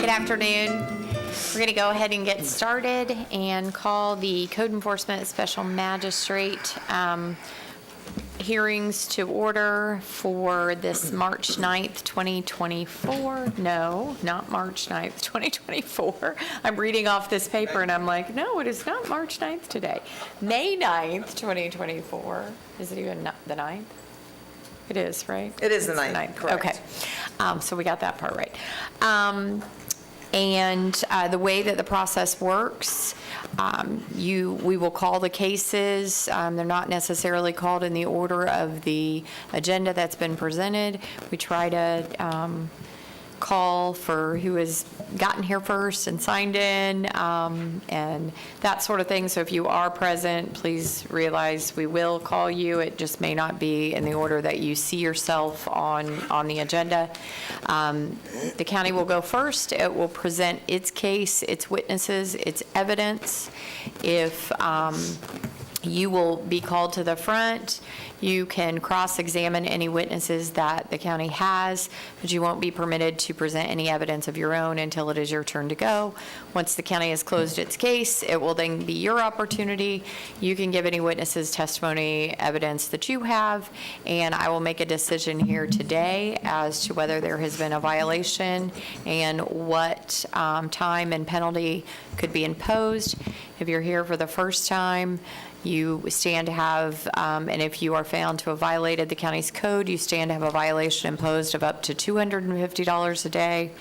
Good afternoon. We're going to go ahead and get started and call the Code Enforcement Special Magistrate hearings to order for this March 9th, 2024. No, not March 9th, 2024. I'm reading off this paper and I'm like, no, it is not March 9th today. May 9th, 2024. Is it even the 9th? It is, right? It is the 9th, correct. Okay, so we got that part right. And the way that the process works, we will call the cases. They're not necessarily called in the order of the agenda that's been presented. We try to call for who has gotten here first and signed in, and that sort of thing. So if you are present, please realize we will call you. It just may not be in the order that you see yourself on the agenda. The county will go first. It will present its case, its witnesses, its evidence. If you will be called to the front. You can cross-examine any witnesses that the county has, but you won't be permitted to present any evidence of your own until it is your turn to go. Once the county has closed its case, it will then be your opportunity. You can give any witnesses testimony, evidence that you have, and I will make a decision here today as to whether there has been a violation and what time and penalty could be imposed. If you're here for the first time, you stand to have, and if you are found to have violated the county's code, you stand to have a violation imposed of up to $250 a day.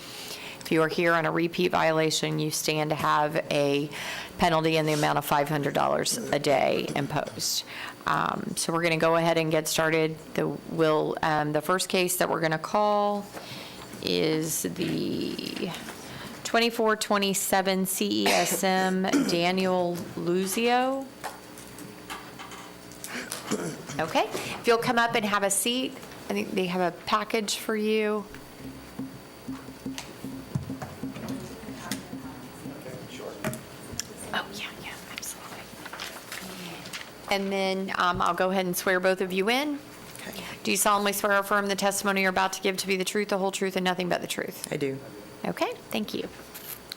If you are here on a repeat violation, you stand to have a penalty in the amount of $500 a day imposed. So we're going to go ahead and get started. The first case that we're going to call is the 2427 CESM Daniel Luzio. Okay, if you'll come up and have a seat, I think they have a package for you. Oh, yeah, absolutely. And then I'll go ahead and swear both of you in. Okay. Do you solemnly swear or affirm the testimony you're about to give to be the truth, the whole truth, and nothing but the truth? I do. Okay, thank you.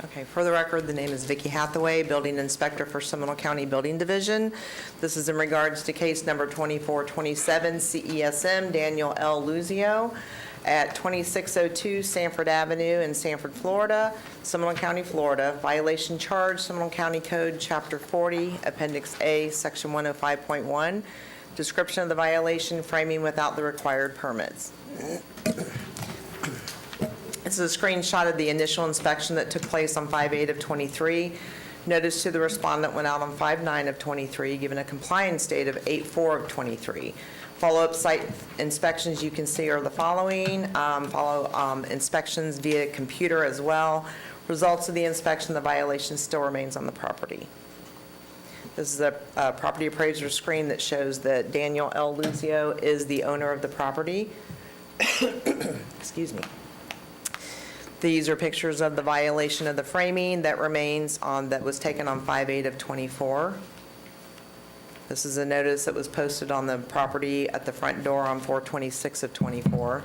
Okay, for the record, the name is Vicki Hathaway, Building Inspector for Seminole County Building Division. This is in regards to case number 2427 CESM Daniel L. Luzio at 2602 Sanford Avenue in Sanford, Florida, Seminole County, Florida. Violation charge, Seminole County Code, Chapter 40, Appendix A, Section 105.1. Description of the violation, framing without the required permits. This is a screenshot of the initial inspection that took place on 5/8 of 23. Notice to the respondent went out on 5/9 of 23, given a compliance date of 8/4 of 23. Follow-up site inspections you can see are the following. Inspections via computer as well. Results of the inspection, the violation still remains on the property. This is a property appraiser screen that shows that Daniel L. Luzio is the owner of the property. Excuse me. These are pictures of the violation of the framing that remains on, that was taken on 5/8 of 24. This is a notice that was posted on the property at the front door on 4/26 of 24.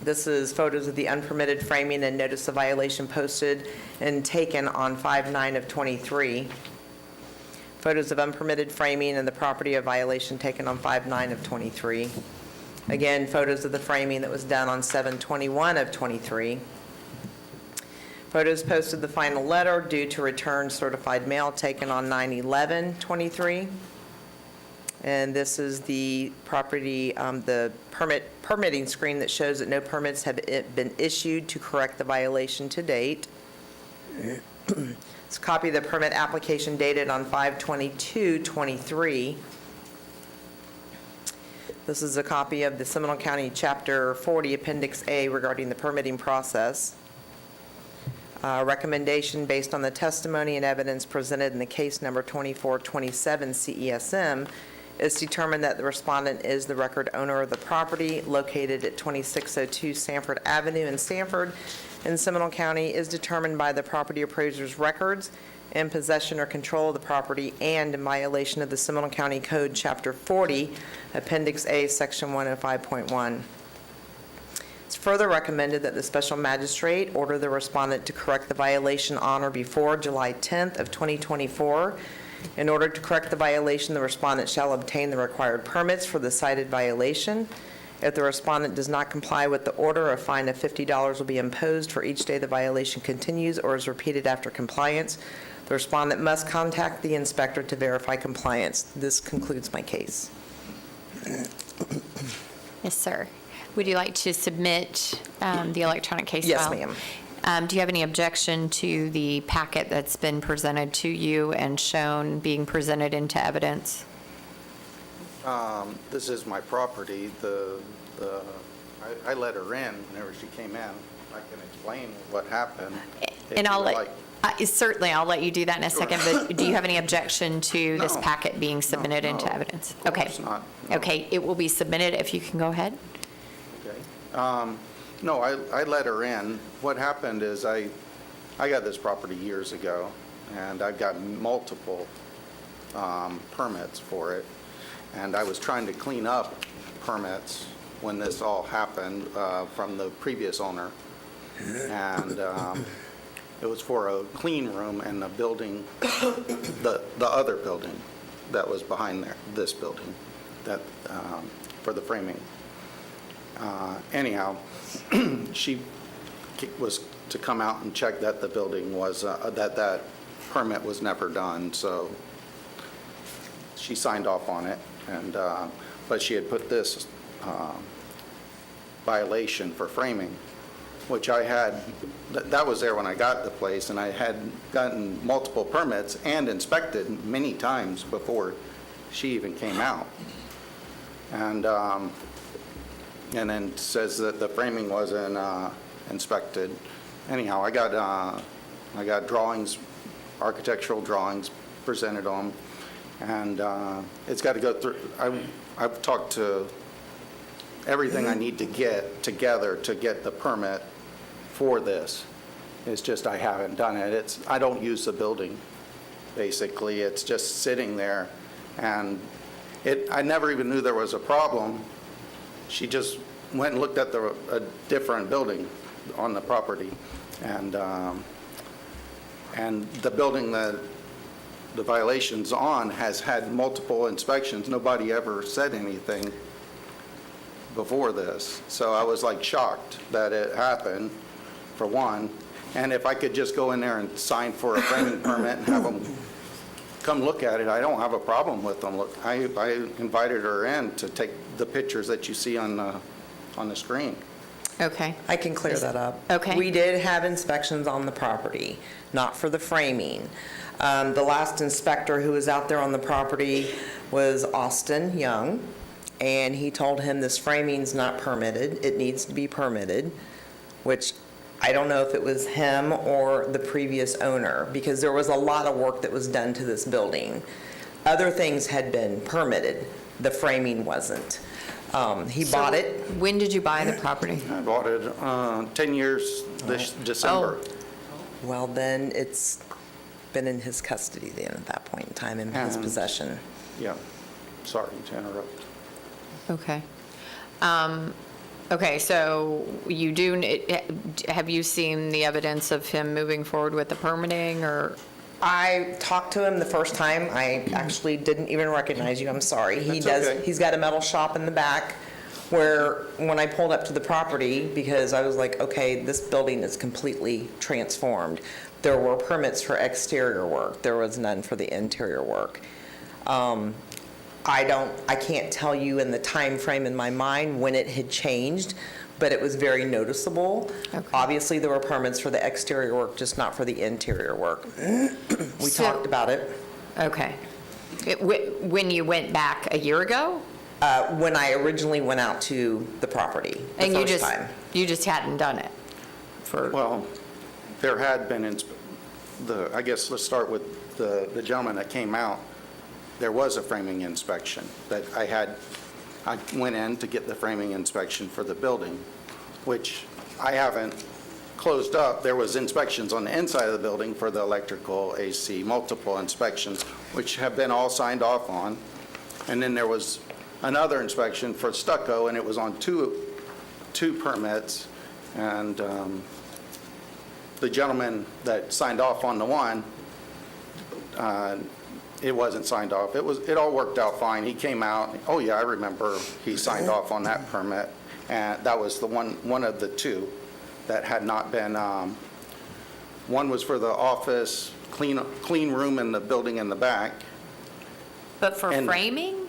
This is photos of the unpermitted framing and notice of violation posted and taken on 5/9 of 23. Photos of unpermitted framing and the property of violation taken on 5/9 of 23. Again, photos of the framing that was done on 7/21 of 23. Photos posted the final letter due to return certified mail taken on 9/11/23. And this is the property, the permitting screen that shows that no permits have been issued to correct the violation to date. It's a copy of the permit application dated on 5/22/23. This is a copy of the Seminole County Chapter 40 Appendix A regarding the permitting process. Recommendation based on the testimony and evidence presented in the case number 2427 CESM is determined that the respondent is the record owner of the property located at 2602 Sanford Avenue in Sanford in Seminole County is determined by the property appraiser's records in possession or control of the property and in violation of the Seminole County Code, Chapter 40, Appendix A, Section 105.1. It's further recommended that the special magistrate order the respondent to correct the violation on or before July 10th of 2024. In order to correct the violation, the respondent shall obtain the required permits for the cited violation. If the respondent does not comply with the order, a fine of $50 will be imposed for each day the violation continues or is repeated after compliance. The respondent must contact the inspector to verify compliance. This concludes my case. Yes, sir. Would you like to submit the electronic case Yes, file? ma'am. Do you have any objection to the packet that's been presented to you and shown being presented into evidence? This is my property. I let her in whenever she came in. I can explain what happened. if And you I'll would let, like. certainly, I'll let you do that in a second, but do you have any objection to this No. packet being submitted into no, evidence? of Okay. course not, no. Okay, it will be submitted if you can go ahead. Okay. No, I let her in. What happened is I got this property years ago, and I've got multiple permits for it. And I was trying to clean up permits when this all happened from the previous owner. And it was for a clean room in the building, the other building that was behind there, this building, that for the framing. Anyhow, she was to come out and check that the building was, that permit was never done, so she signed off on it, and, but she had put this violation for framing, which I had, that was there when I got the place, and I had gotten multiple permits and inspected many times before she even came out. And then says that the framing wasn't inspected. Anyhow, I got drawings, architectural drawings, presented them, and it's got to go through. I've talked to everything I need to get together to get the permit for this. It's just I haven't done it. I don't use the building, basically. It's just sitting there, and I never even knew there was a problem. She just went and looked at a different building on the property, and the building that the violation's on has had multiple inspections. Nobody ever said anything before this, so I was like shocked that it happened, for one. And if I could just go in there and sign for a framing permit and have them come look at it, I don't have a problem with them. Look, I invited her in to take the pictures that you see on the screen. Okay. I can clear that up. Okay. We did have inspections on the property, not for the framing. The last inspector who was out there on the property was Austin Young, and he told him this framing's not permitted. It needs to be permitted, which I don't know if it was him or the previous owner, because there was a lot of work that was done to this building. Other things had been permitted. The framing wasn't. He bought it. When did you buy the property? I bought it 10 years this December. Well, then it's been in his custody then at that point in time, in his possession. Yeah, sorry to interrupt. Okay. Okay, so have you seen the evidence of him moving forward with the permitting, or? I talked to him the first time. I actually didn't even recognize you. I'm sorry. That's okay. He's got a metal shop in the back where when I pulled up to the property, because I was like, okay, this building is completely transformed. There were permits for exterior work. There was none for the interior work. I can't tell you in the time frame in my mind when it had changed, but it was very noticeable. Okay. Obviously, there were permits for the exterior work, just not for the interior work. We talked about it. Okay. When you went back a year ago? When I originally went out to the property the And first time. you just hadn't done it for? Well, there had been, I guess let's start with the gentleman that came out. There was a framing inspection that I went in to get the framing inspection for the building, which I haven't closed up. There was inspections on the inside of the building for the electrical, AC, multiple inspections, which have been all signed off on. And then there was another inspection for stucco, and it was on two 2 permits, and the gentleman that signed off on the one, it wasn't signed off. It all worked out fine. He came out, oh yeah, I remember he signed off on that permit, and that was the one of the 2 that had not been, one was for the office, clean room in the building in the back. But for And- framing?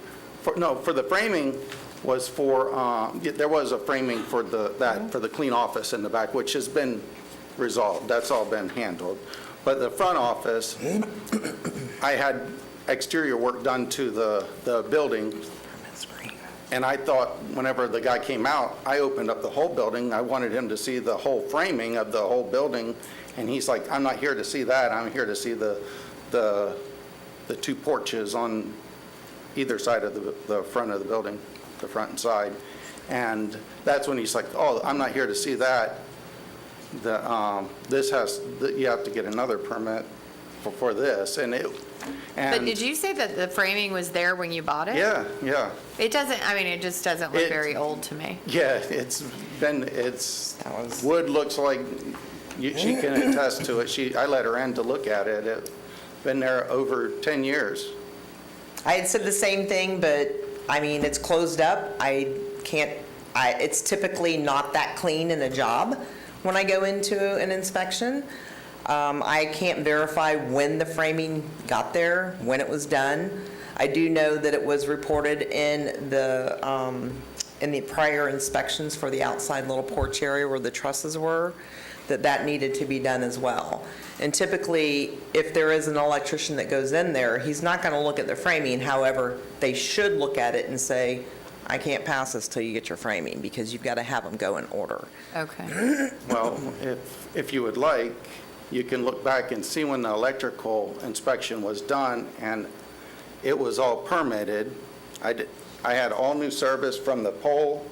No, for the framing was for, there was a framing for for the clean office in the back, which has been resolved. That's all been handled. But the front office, I had exterior work done to the building, and I thought whenever the guy came out, I opened up the whole building. I wanted him to see the whole framing of the whole building, and he's like, I'm not here to see that. I'm here to see the 2 porches on either side of the front of the building, the front and side. And that's when he's like, oh, I'm not here to see that. You have to get another permit for this. But did you say that the framing was there when you bought it? Yeah, yeah. It doesn't, I mean, it just doesn't look It- very old to me. Yeah, wood looks like, she can attest to it. I let her in to look at it. It's been there over 10 years. I had said the same thing, but, I mean, it's closed up. It's typically not that clean in a job when I go into an inspection. I can't verify when the framing got there, when it was done. I do know that it was reported in the prior inspections for the outside little porch area where the trusses were, that needed to be done as well. And typically, if there is an electrician that goes in there, he's not going to look at the framing. However, they should look at it and say, I can't pass this till you get your framing, because you've got to have them go in order. Okay. Well, if you would like, you can look back and see when the electrical inspection was done, and it was all permitted. I had all new service from the pole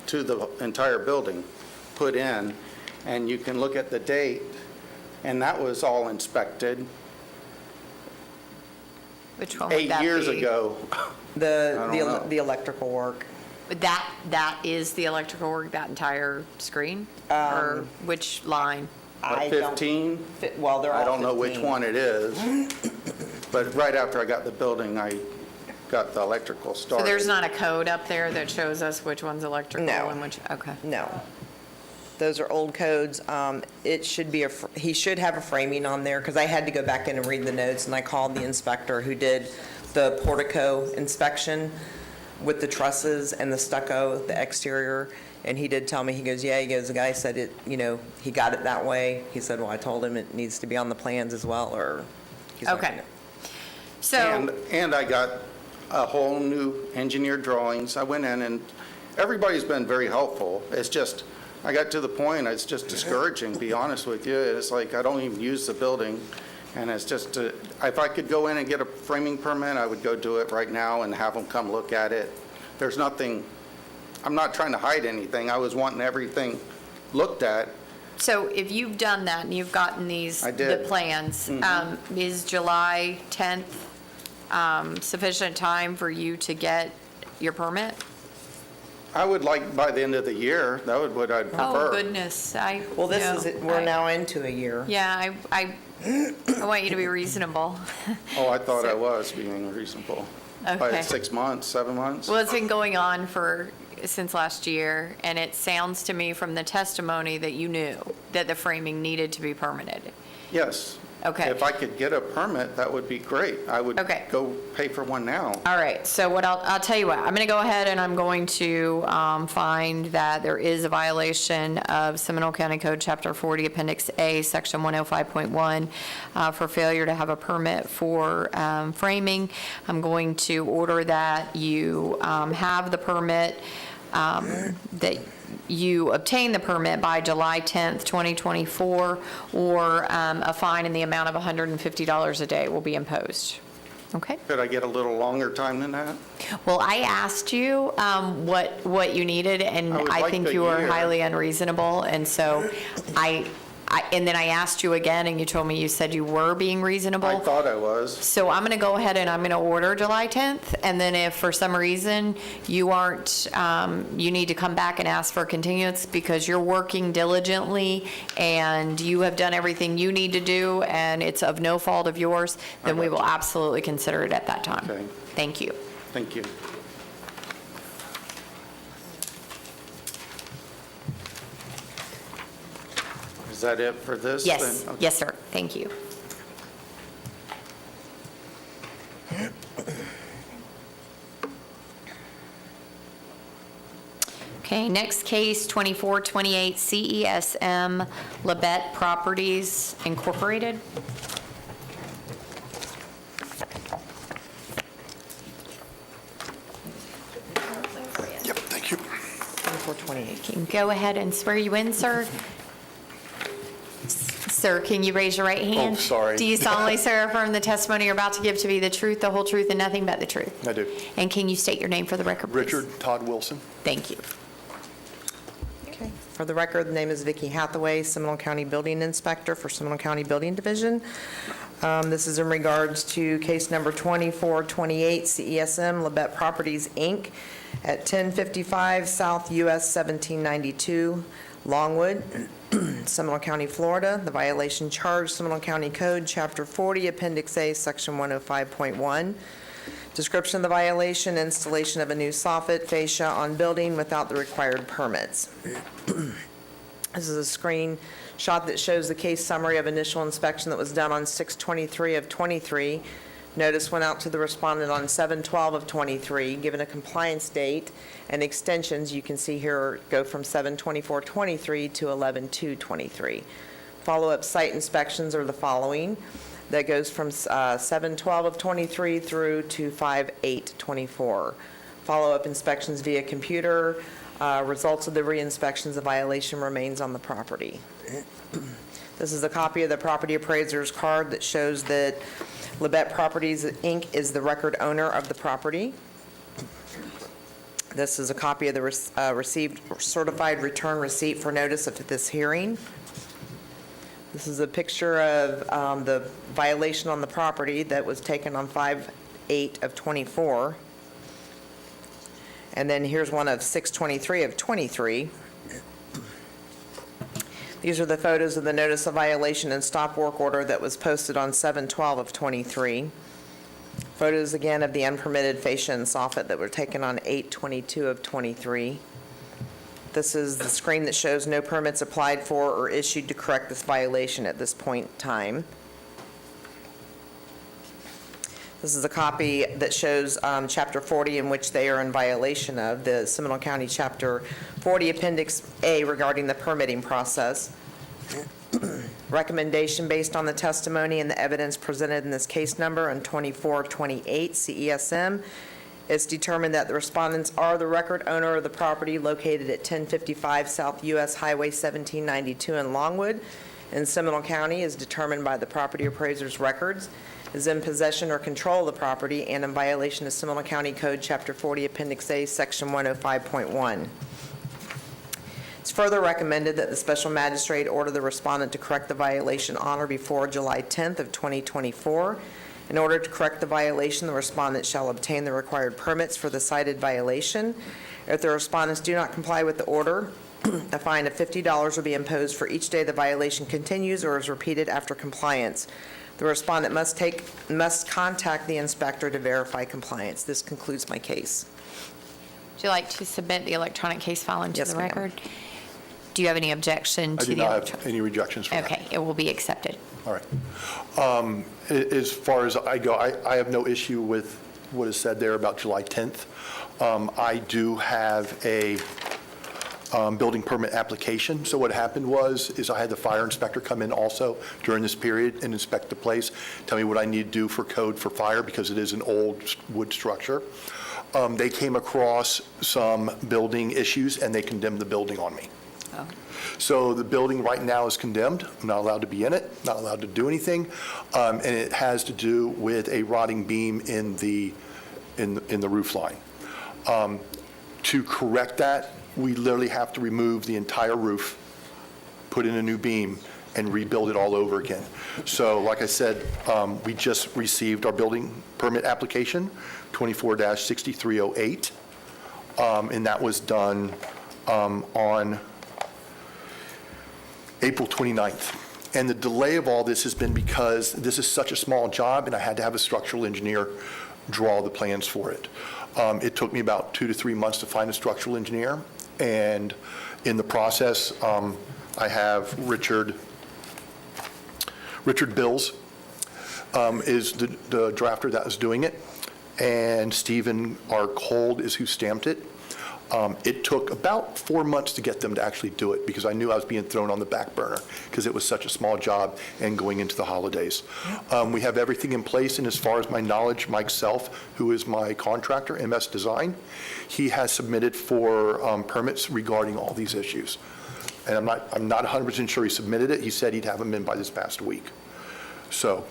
to the entire building put in, and you can look at the date, and that was all inspected Which one would that 8 years be? ago. The I don't know. the electrical work. But that is the electrical work, that entire screen? Or which line? I don't- 15? Well, they're all I don't know which 15. one it is, but right after I got the building, I got the electrical So started. there's not a code up there that shows us which one's electrical No. and which, okay. No. Those are old codes. It should be, he should have a framing on there, because I had to go back in and read the notes, and I called the inspector who did the portico inspection with the trusses and the stucco, the exterior, and he did tell me, he goes, the guy said it, he got it that way. He said, well, I told him it needs to be on the plans as well, or he's not Okay. gonna. So, And I got a whole new engineered drawings. I went in, and everybody's been very helpful. It's just, I got to the point, it's just discouraging, to be honest with you. It's like, I don't even use the building, and it's just, if I could go in and get a framing permit, I would go do it right now and have them come look at it. There's nothing, I'm not trying to hide anything. I was wanting everything looked at. so if you've done that and you've gotten these, I the did. plans, is July 10th sufficient time for you to get your permit? I would like by the end of the year, that would what I'd prefer. Oh, goodness, Well, this is, we're now into a year. Yeah, I want you to be reasonable. Oh, I thought I was being reasonable. Okay. By 6 months, 7 months? Well, it's been going on since last year, and it sounds to me from the testimony that you knew that the framing needed to be permitted. Yes. Okay. If I could get a permit, that would be great. I would Okay. go pay for one now. All right, so what I'll tell you what, I'm going to go ahead and I'm going to find that there is a violation of Seminole County Code, Chapter 40, Appendix A, Section 105.1, for failure to have a permit for framing. I'm going to order that you have the permit, that you obtain the permit by July 10th, 2024, or a fine in the amount of $150 a day will be imposed. Okay? Could I get a little longer time than that? Well, I asked you what you needed, and I would I like think a you were year. highly unreasonable, and so I And then I asked you again, and you told me you said you were being reasonable. I thought I was. So I'm going to go ahead and I'm going to order July 10th, and then if for some reason you aren't, you need to come back and ask for a continuance because you're working diligently and you have done everything you need to do, and it's of no fault of yours, then we will absolutely consider it at that time. Okay. Thank you. Thank you. Is that it for this? Yes, then? Okay. yes, sir. Thank you. Okay, next case, 2428 CESM Labette Properties Incorporated. Yep, thank you. 2428. Can go ahead and swear you in, sir. Sir, can you raise your right hand? Oh, sorry. Do you solemnly swear or affirm the testimony you're about to give to be the truth, the whole truth, and nothing but the truth? I do. And can you state your name for the record, please? Richard Todd Wilson. Thank you. Okay. For the record, the name is Vicki Hathaway, Seminole County Building Inspector for Seminole County Building Division. This is in regards to case number 2428, CESM Labette Properties, Inc., at 1055 South US 1792, Longwood, Seminole County, Florida. The violation charged, Seminole County Code, Chapter 40, Appendix A, Section 105.1. Description of the violation: installation of a new soffit fascia on building without the required permits. This is a screenshot that shows the case summary of initial inspection that was done on 6/23 of '23. Notice went out to the respondent on 7/12 of '23, given a compliance date, and extensions you can see here go from 7/24/23 to 11/2/23. Follow-up site inspections are the following. That goes from 7/12 of '23 through to 5/8/24. Follow-up inspections via computer. Results of the re-inspections, the violation remains on the property. This is a copy of the property appraiser's card that shows that Labette Properties, Inc. is the record owner of the property. This is a copy of the received certified return receipt for notice of this hearing. This is a picture of the violation on the property that was taken on 5/8 of '24. And then here's one of 6/23 of '23. These are the photos of the notice of violation and stop work order that was posted on 7/12 of '23. Photos again of the unpermitted fascia and soffit that were taken on 8/22 of '23. This is the screen that shows no permits applied for or issued to correct this violation at this point in time. This is a copy that shows Chapter 40 in which they are in violation of, the Seminole County Chapter 40 Appendix A regarding the permitting process. Recommendation based on the testimony and the evidence presented in this case number on 2428 CESM. It's determined that the respondents are the record owner of the property located at 1055 South US Highway 1792 in Longwood in Seminole County, is determined by the property appraiser's records, is in possession or control of the property, and in violation of Seminole County Code Chapter 40 Appendix A, Section 105.1. It's further recommended that the special magistrate order the respondent to correct the violation on or before July 10th of 2024. In order to correct the violation, the respondent shall obtain the required permits for the cited violation. If the respondents do not comply with the order, a fine of $50 will be imposed for each day the violation continues or is repeated after compliance. The respondent must contact the inspector to verify compliance. This concludes my case. Would you like to submit the electronic case file into Yes, the ma'am. record? Do you have any objection I to do the not electronic? have any rejections for that. Okay, it will be accepted. All right. As far as I go, I have no issue with what is said there about July 10th. I do have a building permit application. So what happened is I had the fire inspector come in also during this period and inspect the place, tell me what I need to do for code for fire because it is an old wood structure. They came across some building issues and they condemned the building on me. Oh. So the building right now is condemned. I'm not allowed to be in it, not allowed to do anything. And it has to do with a rotting beam in the roof line. To correct that, we literally have to remove the entire roof, put in a new beam, and rebuild it all over again. So like I said, we just received our building permit application, 24-6308, and that was done on April 29th. And the delay of all this has been because this is such a small job, and I had to have a structural engineer draw the plans for it. It took me about 2 to 3 months to find a structural engineer, and in the process, I have Richard Bills is the drafter that was doing it, and Stephen R. Cold is who stamped it. It took about 4 months to get them to actually do it because I knew I was being thrown on the back burner because it was such a small job and going into the holidays. We have everything in place, and as far as my knowledge, Mike Self, who is my contractor, MS Design, he has submitted for permits regarding all these issues. And I'm not 100% sure he submitted it. He said he'd have them in by this past week. So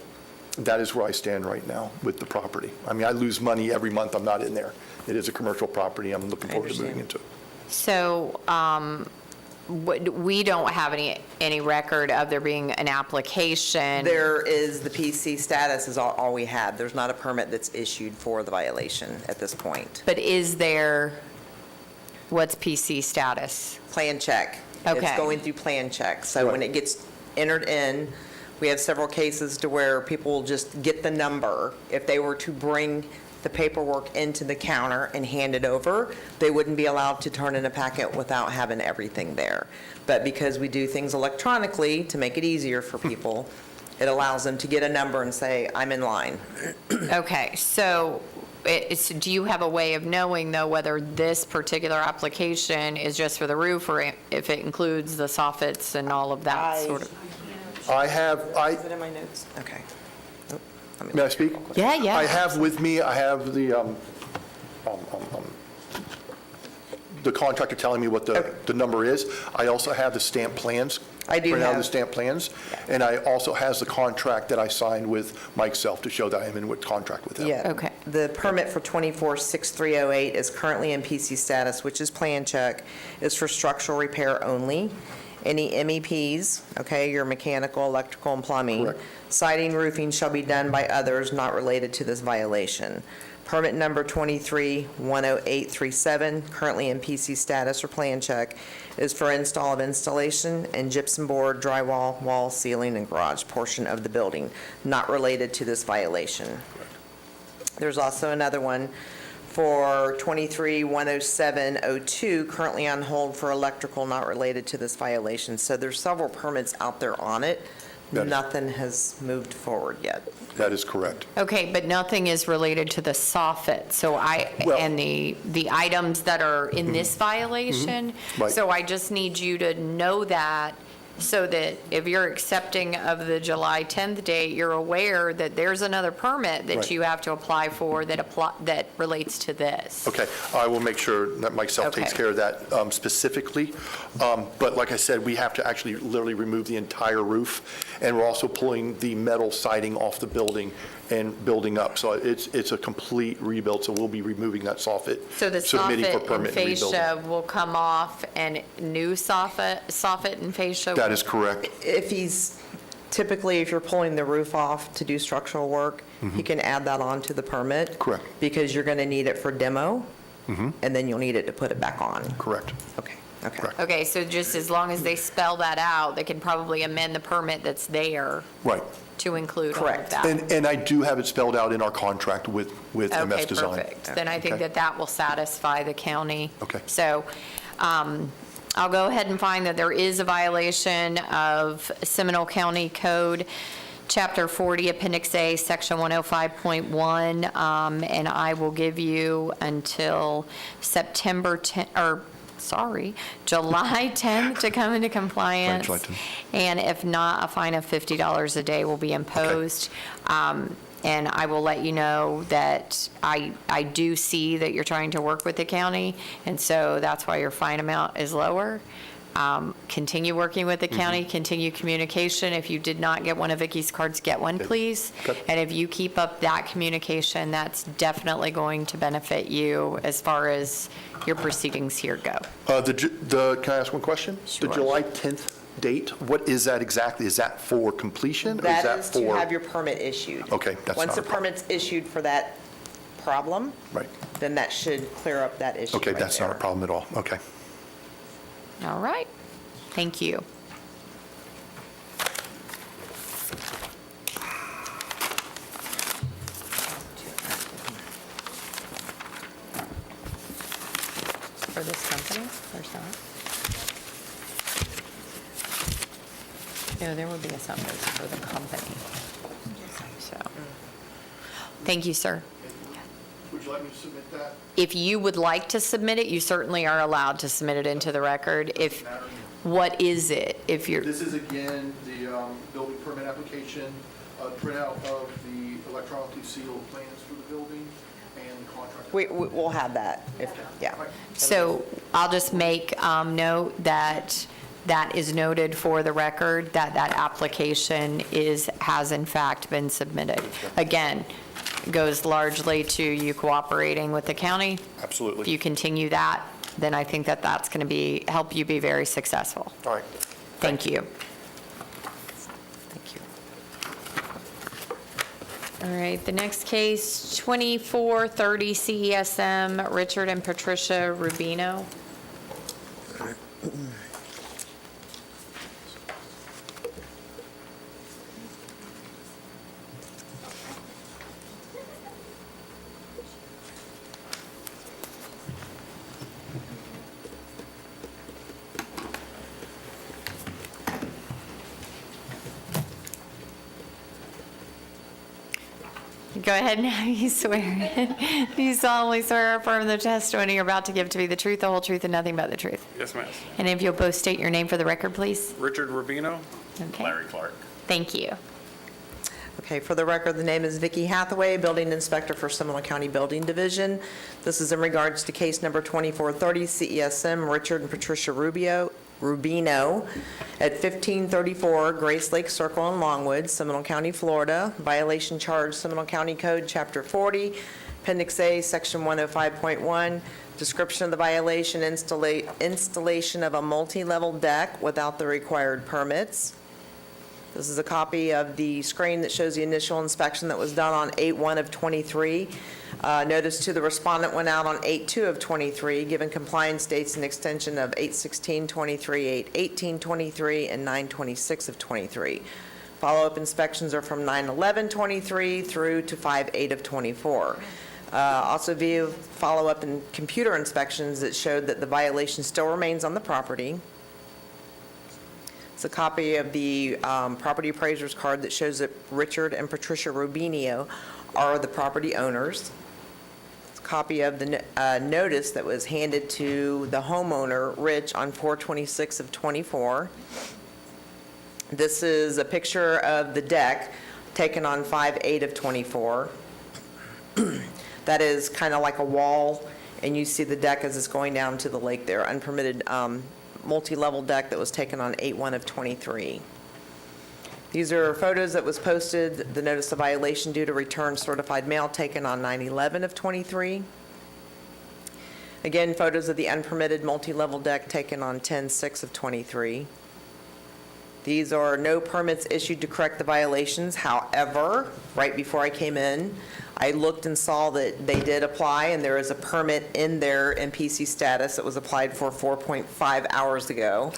that is where I stand right now with the property. I mean, I lose money every month I'm not in there. It is a commercial property. I'm looking forward to moving into it. So we don't have any record of there being an application. There is, the PC status is all we have. There's not a permit that's issued for the violation at this point. But is there, what's PC status? Plan check. Okay. It's going through plan check. So when it gets entered in, we have several cases to where people will just get the number. If they were to bring the paperwork into the counter and hand it over, they wouldn't be allowed to turn in a packet without having everything there. But because we do things electronically to make it easier for people, it allows them to get a number and say, I'm in line. Okay, so do you have a way of knowing, though, whether this particular application is just for the roof or if it includes the soffits and all of that sort of? Is it in my notes? Okay. Oh, let me May I look. speak? Yeah. I have with me, I have the contractor telling me what the number is. I also have the stamp plans. I do Print out have- the stamp plans. And I also has the contract that I signed with Mike Self to show that I'm in with contract with him. Yeah. Okay. The permit for 24-6308 is currently in PC status, which is plan check, is for structural repair only. Any MEPs, okay, your mechanical, electrical, and plumbing. Correct. Siding, roofing shall be done by others not related to this violation. Permit number 23-10837, currently in PC status or plan check, is for install of installation and gypsum board, drywall, wall, ceiling, and garage portion of the building, not related to this violation. There's also another one for 23-10702, currently on hold for electrical, not related to this violation. So there's several permits out there on it. That is- Nothing has moved forward yet. That is correct. Okay, but nothing is related to the soffit, Well- and the items that are in this violation? Right. So I just need you to know that, so that if you're accepting of the July 10th date, you're aware that there's another permit that Right. you have to apply for that relates to this. Okay, I will make sure that Mike Self takes Okay. care of that specifically. But like I said, we have to actually literally remove the entire roof, and we're also pulling the metal siding off the building and building up. So it's a complete rebuild, so we'll be removing that soffit, So the submitting for soffit and permit and rebuilding. fascia will come off, and new soffit and fascia? That is correct. If you're pulling the roof off to do structural work, you can add that on to the permit. Correct. Because you're going to need it for demo, and then you'll need it to put it back on. Correct. Okay. Correct. Okay, so just as long as they spell that out, they can probably amend the permit that's there Right. to include all of Correct. that. And I do have it spelled out in our contract with MS Okay, Design. perfect. Then I think Okay. that will satisfy the county. Okay. So I'll go ahead and find that there is a violation of Seminole County Code, Chapter 40, Appendix A, Section 105.1, and I will give you until July 10th to come into compliance. July 10th. And if not, a fine of $50 a day will be imposed. And I will let you know that I do see that you're trying to work with the county, and so that's why your fine amount is lower. Continue working with the county, continue communication. If you did not get one of Vicky's cards, get one, please. Okay. And if you keep up that communication, that's definitely going to benefit you as far as your proceedings here go. Can I ask one question? Sure. The July 10th date, what is that exactly? Is that for completion? Or is That is to for? have your permit issued. Okay, that's Once not the a problem. permit's issued for that problem, Right. then that should clear up that issue Okay, right that's not a there. problem at all. Okay. All right. Thank you. For this company, there's not? No, there would be a summary for the company. So, thank you, sir. Would you like me to submit that? If you would like to submit it, you certainly are allowed to submit it into the record. What is it? If you're, This is again the building permit application, printout of the electronically sealed plans for the building and the contract. We'll have that, yeah. so I'll just make note that that is noted for the record, that that application has in fact been submitted. Again, goes largely to you cooperating with the county. Absolutely. If you continue that, then I think that that's going to help you be very successful. All right. Thank you. Thank you. All right, the next case, 2430 CESM, Richard and Patricia Rubino. Go ahead now, you swear. You solemnly swear or affirm the testimony you're about to give to be the truth, the whole truth, and nothing but the truth. Yes, ma'am. And if you'll both state your name for the record, please. Richard Rubino. Okay. Larry Clark. Thank you. Okay, for the record, the name is Vicki Hathaway, Building Inspector for Seminole County Building Division. This is in regards to case number 2430 CESM, Richard and Patricia Rubino at 1534 Grace Lake Circle in Longwood, Seminole County, Florida. Violation charge, Seminole County Code, Chapter 40, Appendix A, Section 105.1. Description of the violation, installation of a multi-level deck without the required permits. This is a copy of the screen that shows the initial inspection that was done on 8/1 of '23. Notice to the respondent went out on 8/2 of '23, given compliance dates and extension of 8/16/23, 8/18/23, and 9/26 of '23. Follow-up inspections are from 9/11/23 through to 5/8 of '24. Also view follow-up and computer inspections that showed that the violation still remains on the property. It's a copy of the property appraiser's card that shows that Richard and Patricia Rubino are the property owners. It's a copy of the notice that was handed to the homeowner, Rich, on 4/26 of '24. This is a picture of the deck taken on 5/8 of '24. That is kind of like a wall, and you see the deck as it's going down to the lake there, unpermitted multi-level deck that was taken on 8/1 of '23. These are photos that was posted, the notice of violation due to return certified mail taken on 9/11 of '23. Again, photos of the unpermitted multi-level deck taken on 10/6 of '23. These are no permits issued to correct the violations. However, right before I came in, I looked and saw that they did apply, and there is a permit in their MPC status that was applied for 4.5 hours ago.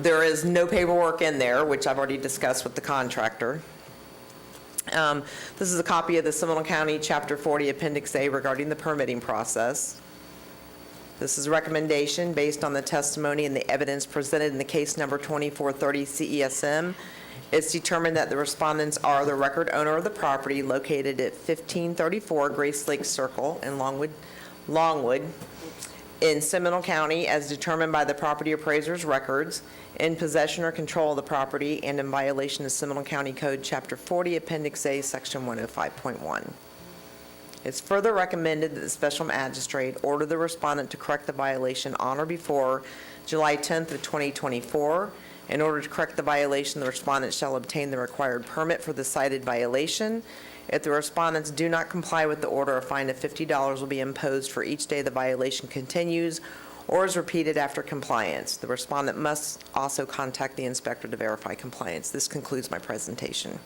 There is no paperwork in there, which I've already discussed with the contractor. This is a copy of the Seminole County Chapter 40 Appendix A regarding the permitting process. This is a recommendation based on the testimony and the evidence presented in the case number 2430 CESM. It's determined that the respondents are the record owner of the property located at 1534 Grace Lake Circle in Longwood in Seminole County as determined by the property appraiser's records, in possession or control of the property, and in violation of Seminole County Code Chapter 40 Appendix A Section 105.1. It's further recommended that the special magistrate order the respondent to correct the violation on or before July 10th of 2024. In order to correct the violation, the respondent shall obtain the required permit for the cited violation. If the respondents do not comply with the order, a fine of $50 will be imposed for each day the violation continues or is repeated after compliance. The respondent must also contact the inspector to verify compliance. This concludes my presentation.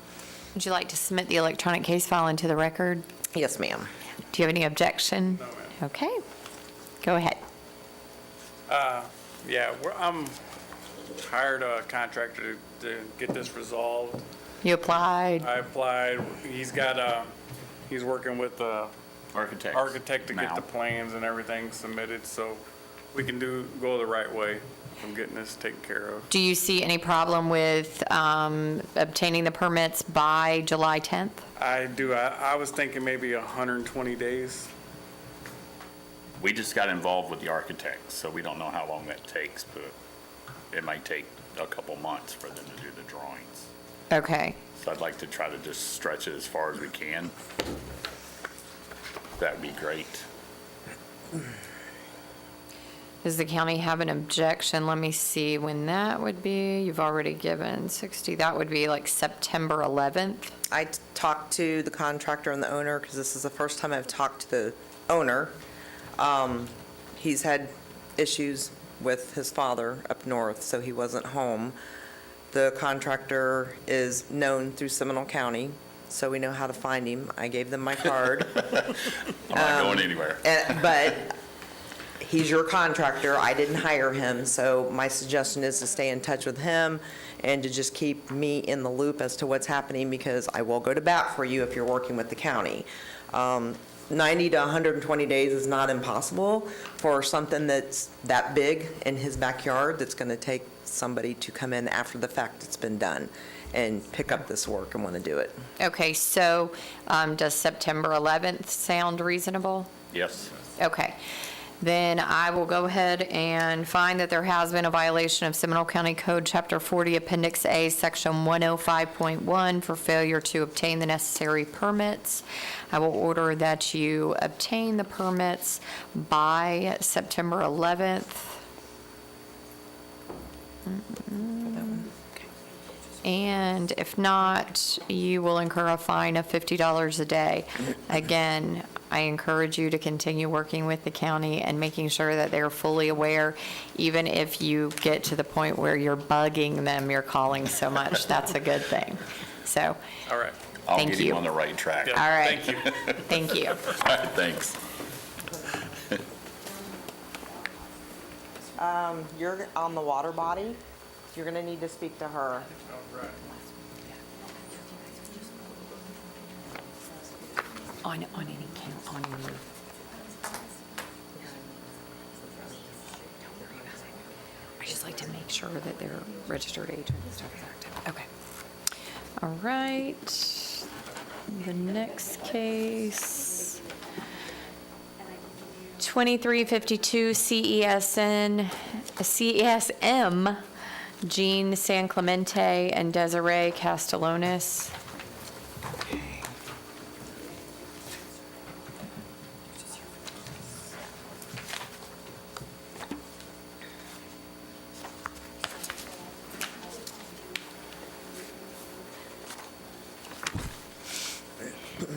Would you like to submit the electronic case file into the record? Yes, ma'am. Do you have any objection? No, ma'am. Okay, go ahead. Yeah, I'm hired a contractor to get this resolved. You applied? I applied, he's working with the architect to get now. the plans and everything submitted, so we can go the right way from getting this taken care of. Do you see any problem with obtaining the permits by July 10th? I do, I was thinking maybe 120 days. We just got involved with the architects, so we don't know how long that takes, but it might take a couple months for them to do the drawings. Okay. So I'd like to try to just stretch it as far as we can. That'd be great. Does the county have an objection? Let me see when that would be. You've already given 60. That would be like September 11th. I talked to the contractor and the owner, because this is the first time I've talked to the owner. He's had issues with his father up north, so he wasn't home. The contractor is known through Seminole County, so we know how to find him. I gave them my card. I'm not going anywhere. But he's your contractor. I didn't hire him, so my suggestion is to stay in touch with him and to just keep me in the loop as to what's happening, because I will go to bat for you if you're working with the county. 90 to 120 days is not impossible for something that's that big in his backyard that's going to take somebody to come in after the fact it's been done and pick up this work and want to do it. Okay, so does September 11th sound reasonable? Yes. Okay. Then I will go ahead and find that there has been a violation of Seminole County Code, Chapter 40, Appendix A, Section 105.1 for failure to obtain the necessary permits. I will order that you obtain the permits by September 11th. And if not, you will incur a fine of $50 a day. Again, I encourage you to continue working with the county and making sure that they're fully aware. Even if you get to the point where you're bugging them, you're calling so much, that's a good thing. So, All right. I'll Thank get you. him on the right track. Yeah, all right. Thank you. Thank you. All right, thanks. You're on the water body. You're going to need to speak to her. All right. On any count, on any. I just like to make sure that they're registered agent and stuff is active. Okay. All right. The next case, 2352 CESM, Jean San Clemente and Desiree Castellanos.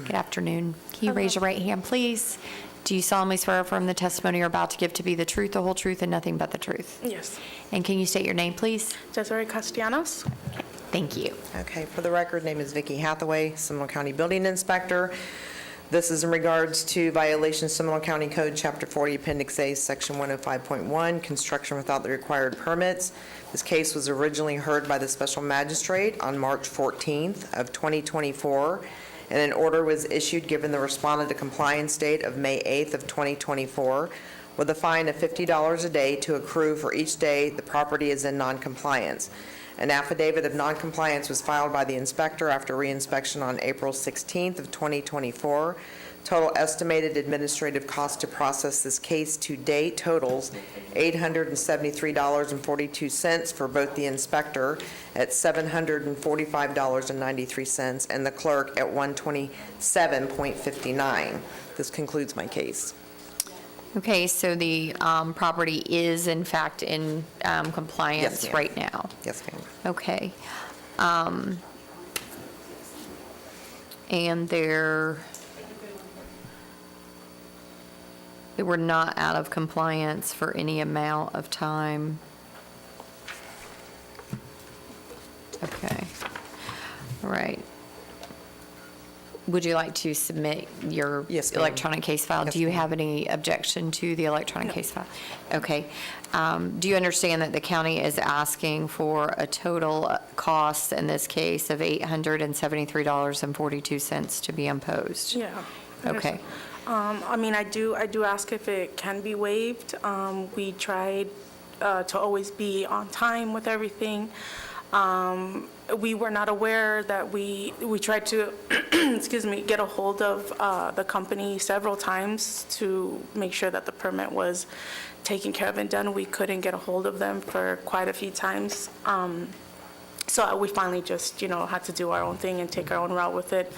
Good afternoon. Can you raise your right hand, please? Do you solemnly swear or affirm the testimony you're about to give to be the truth, the whole truth, and nothing but the truth? Yes. And can you state your name, please? Desiree Castellanos. Thank you. Okay, for the record, name is Vicki Hathaway, Seminole County Building Inspector. This is in regards to violation Seminole County Code, Chapter 40, Appendix A, Section 105.1, construction without the required permits. This case was originally heard by the Special Magistrate on March 14th of 2024, and an order was issued giving the respondent a compliance date of May 8th of 2024, with a fine of $50 a day to accrue for each day the property is in noncompliance. An affidavit of noncompliance was filed by the inspector after reinspection on April 16th of 2024. Total estimated administrative cost to process this case to date totals $873.42 for both the inspector at $745.93 and the clerk at $127.59. This concludes my case. Okay, so the property is in fact in compliance ma'am. right now? Yes, ma'am. Okay. And they were not out of compliance for any amount of time? Okay. All right. Would you like to submit your Yes, ma'am. electronic case file? Yes, Do you ma'am. have any objection to the electronic case file? Okay. Do you understand that the county is asking for a total cost in this case of $873.42 to be imposed? Yeah. Okay. I mean, I do ask if it can be waived. We tried to always be on time with everything. We were not aware that we tried to, excuse me, get a hold of the company several times to make sure that the permit was taken care of and done. We couldn't get a hold of them for quite a few times. So we finally just, had to do our own thing and take our own route with it.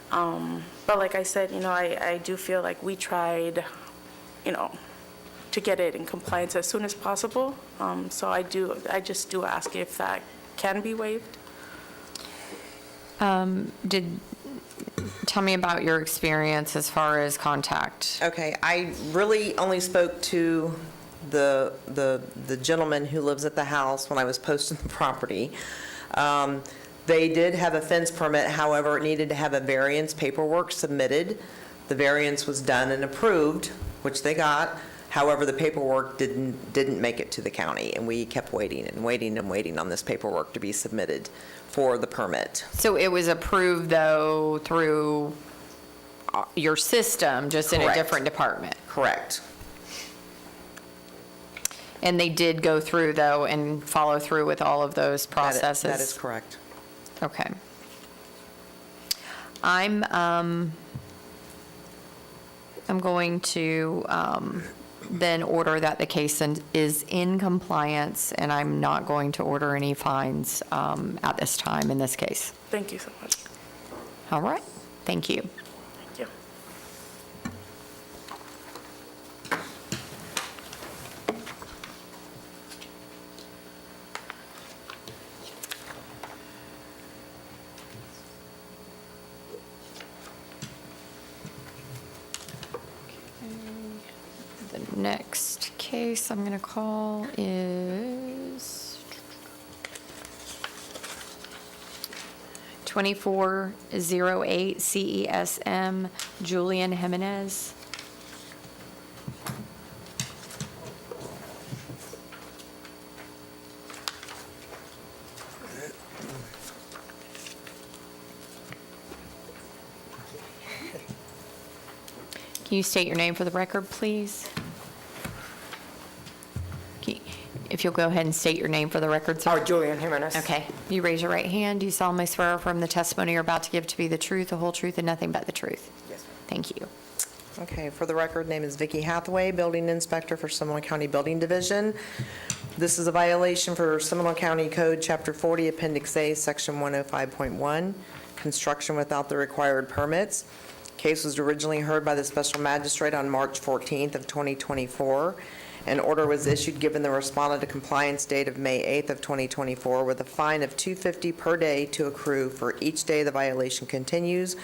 But like I said, I do feel like we tried, to get it in compliance as soon as possible. So I just do ask if that can be waived. Tell me about your experience as far as contact. Okay, I really only spoke to the gentleman who lives at the house when I was posting the property. They did have a fence permit, however, it needed to have a variance paperwork submitted. The variance was done and approved, which they got. However, the paperwork didn't make it to the county, and we kept waiting and waiting and waiting on this paperwork to be submitted for the permit. So it was approved, though, through your system, just in a Correct. different department? Correct. And they did go through, though, and follow through with all of those processes? That is correct. Okay. I'm going to then order that the case is in compliance, and I'm not going to order any fines at this time in this case. Thank you so much. All right, thank you. Thank you. The next case I'm going to call is 2408 CESM, Julian Jimenez. Can you state your name for the record, please? If you'll go ahead and state your name for the record, sir. Julian Jimenez. Okay. You raise your right hand. Do you solemnly swear or affirm the testimony you're about to give to be the truth, the whole truth, and nothing but the truth? Yes, ma'am. Thank you. Okay, for the record, name is Vicki Hathaway, Building Inspector for Seminole County Building Division. This is a violation for Seminole County Code, Chapter 40, Appendix A, Section 105.1, construction without the required permits. Case was originally heard by the Special Magistrate on March 14th of 2024. An order was issued giving the respondent a compliance date of May 8th of 2024 with a fine of $250 per day to accrue for each day the violation continues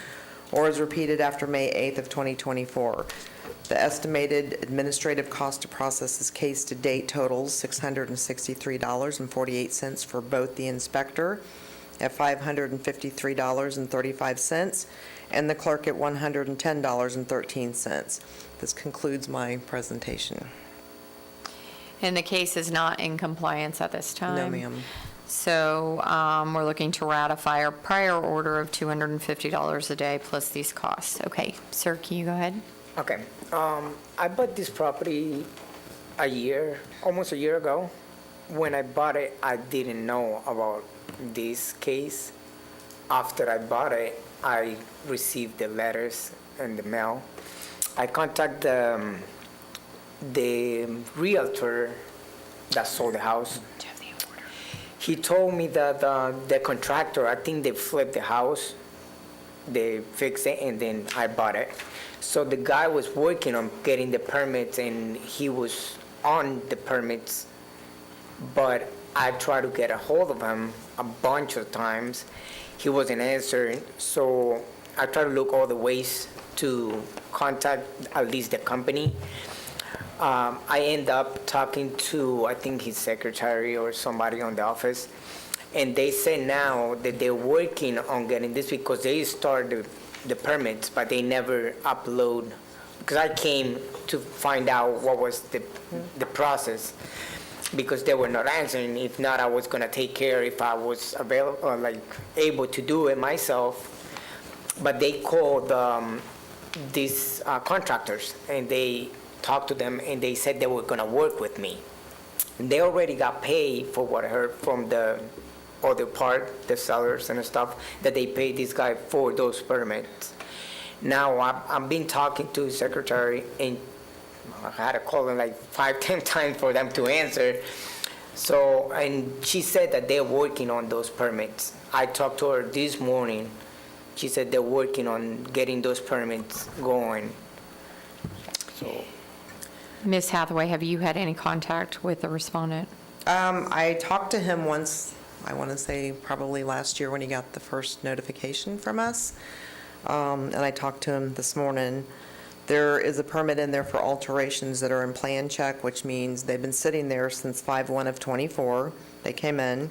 or is repeated after May 8th of 2024. The estimated administrative cost to process this case to date totals $663.48 for both the inspector at $553.35 and the clerk at $110.13. This concludes my presentation. And the case is not in compliance at this time? No, ma'am. So we're looking to ratify our prior order of $250 a day plus these costs. Okay, sir, can you go ahead? Okay. I bought this property almost a year ago. When I bought it, I didn't know about this case. After I bought it, I received the letters in the mail. I contacted the realtor that sold the house. Do you have the order? He told me that the contractor, I think they flipped the house, they fixed it, and then I bought it. So the guy was working on getting the permits, and he was on the permits, but I tried to get a hold of him a bunch of times. He wasn't answering, so I tried to look all the ways to contact at least the company. I end up talking to, I think, his secretary or somebody on the office, and they say now that they're working on getting this because they started the permits, but they never upload, because I came to find out what was the process, because they were not answering. If not, I was gonna take care if I was available, or like able to do it myself. But they called these contractors, and they talked to them, and they said they were gonna work with me. And they already got paid, for what I heard from the other part, the sellers and stuff, that they paid this guy for those permits. Now, I've been talking to his secretary, and I had to call them like 5-10 times for them to answer. So, and she said that they're working on those permits. I talked to her this morning. She said they're working on getting those permits going. So, Ms. Hathaway, have you had any contact with the respondent? I talked to him once, I want to say probably last year when he got the first notification from us. And I talked to him this morning. There is a permit in there for alterations that are in plan check, which means they've been sitting there since 5/1 of '24. They came in.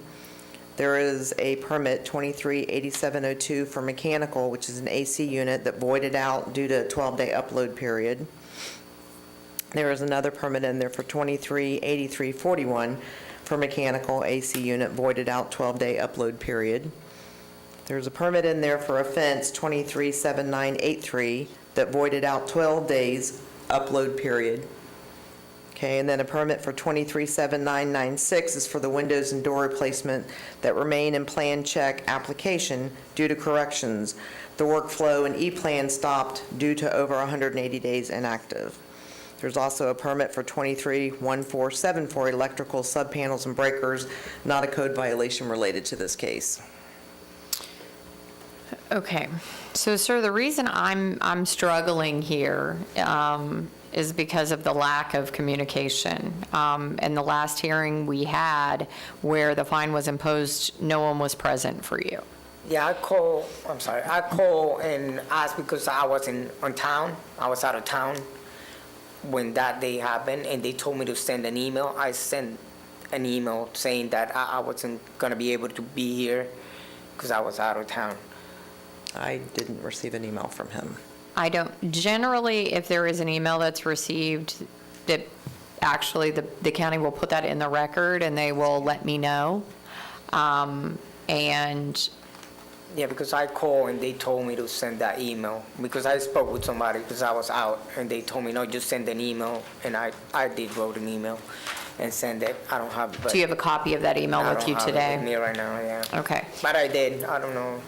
There is a permit 238702 for mechanical, which is an AC unit that voided out due to a 12-day upload period. There is another permit in there for 238341 for mechanical AC unit voided out 12-day upload period. There's a permit in there for a fence 237983 that voided out 12 days upload period. Okay, and then a permit for 237996 is for the windows and door replacement that remain in plan check application due to corrections. The workflow and E-plan stopped due to over 180 days inactive. There's also a permit for 231474 electrical subpanels and breakers, not a code violation related to this case. Okay, so sir, the reason I'm struggling here is because of the lack of communication. In the last hearing we had where the fine was imposed, no one was present for you. yeah, I called and asked because I wasn't on town. I was out of town when that day happened, and they told me to send an email. I sent an email saying that I wasn't gonna be able to be here because I was out of town. I didn't receive an email from him. I don't, generally, if there is an email that's received, that actually the county will put that in the record and they will let me know. And Yeah, because I called and they told me to send that email, because I spoke with somebody because I was out, and they told me, no, just send an email, and I did wrote an email and send it. I don't have it. but do you have a copy of that email I with don't you have it today? with me right now, yeah. Okay. But I did, I don't know.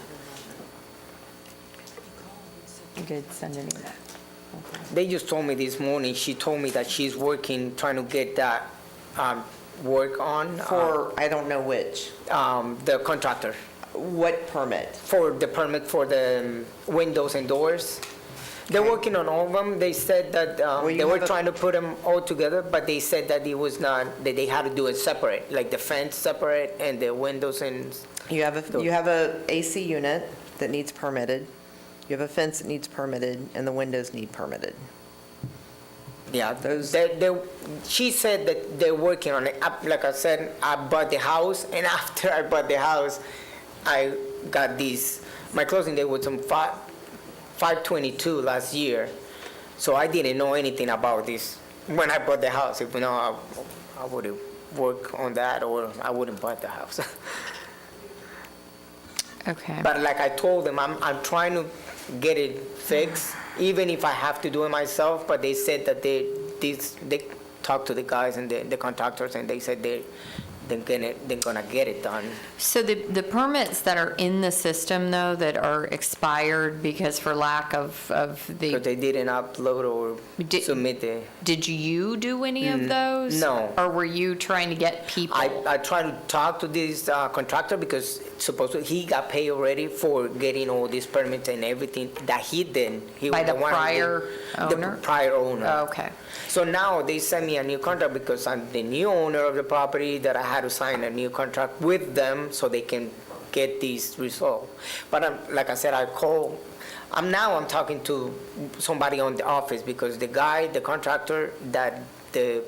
You did send an email. They just told me this morning, she told me that she's working, trying to get that work on. For, I don't know which. The contractor, What permit? for the permit for the windows and doors. They're working on all of them. They said that you they were have a- trying to put them all together, but they said that it was not, that they had to do it separate, like the fence separate and the windows and, You have a AC unit that needs permitted. You have a fence that needs permitted, and the windows need permitted. yeah. Those- She said that they're working on it. Like I said, I bought the house, and after I bought the house, I got these. My closing date was on 5/22 last year, so I didn't know anything about this when I bought the house. If you know, I would have worked on that, or I wouldn't buy the house. Okay. But like I told them, I'm trying to get it fixed, even if I have to do it myself. But they said that they talked to the guys and the contractors, and they said they're gonna get it done. So the permits that are in the system, though, that are expired because for lack of Because the, they didn't upload or Did- submit the, did you do any of those? no. Or were you trying to get people? I tried to talk to this contractor because supposedly he got paid already for getting all these permits and everything that he did. He By was the one who prior did- owner? The prior owner. Oh, okay. So now they sent me a new contract because I'm the new owner of the property, that I had to sign a new contract with them so they can get these resolved. But like I said, I'm talking to somebody on the office because the guy, the contractor that the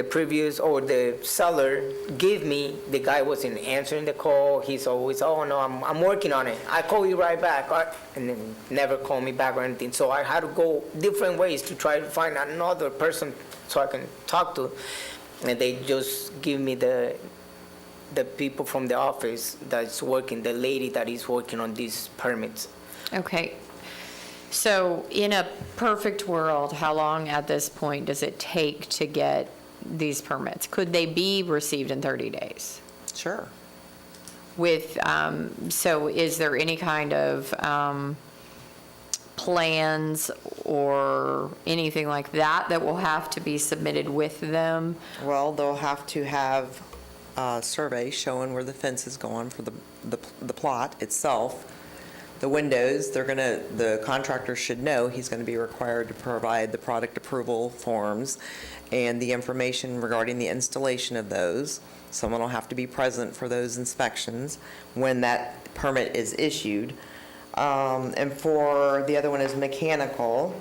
previous or the seller gave me, the guy wasn't answering the call. He's always, oh no, I'm working on it. I call you right back. And then never call me back or anything. So I had to go different ways to try to find another person so I can talk to. And they just give me the people from the office that's working, the lady that is working on these permits. Okay. So in a perfect world, how long at this point does it take to get these permits? Could they be received in 30 days? Sure. With, so is there any kind of plans or anything like that that will have to be submitted with them? Well, they'll have to have a survey showing where the fence is going for the plot itself. The windows, the contractor should know he's going to be required to provide the product approval forms and the information regarding the installation of those. Someone will have to be present for those inspections when that permit is issued. And for the other one is mechanical,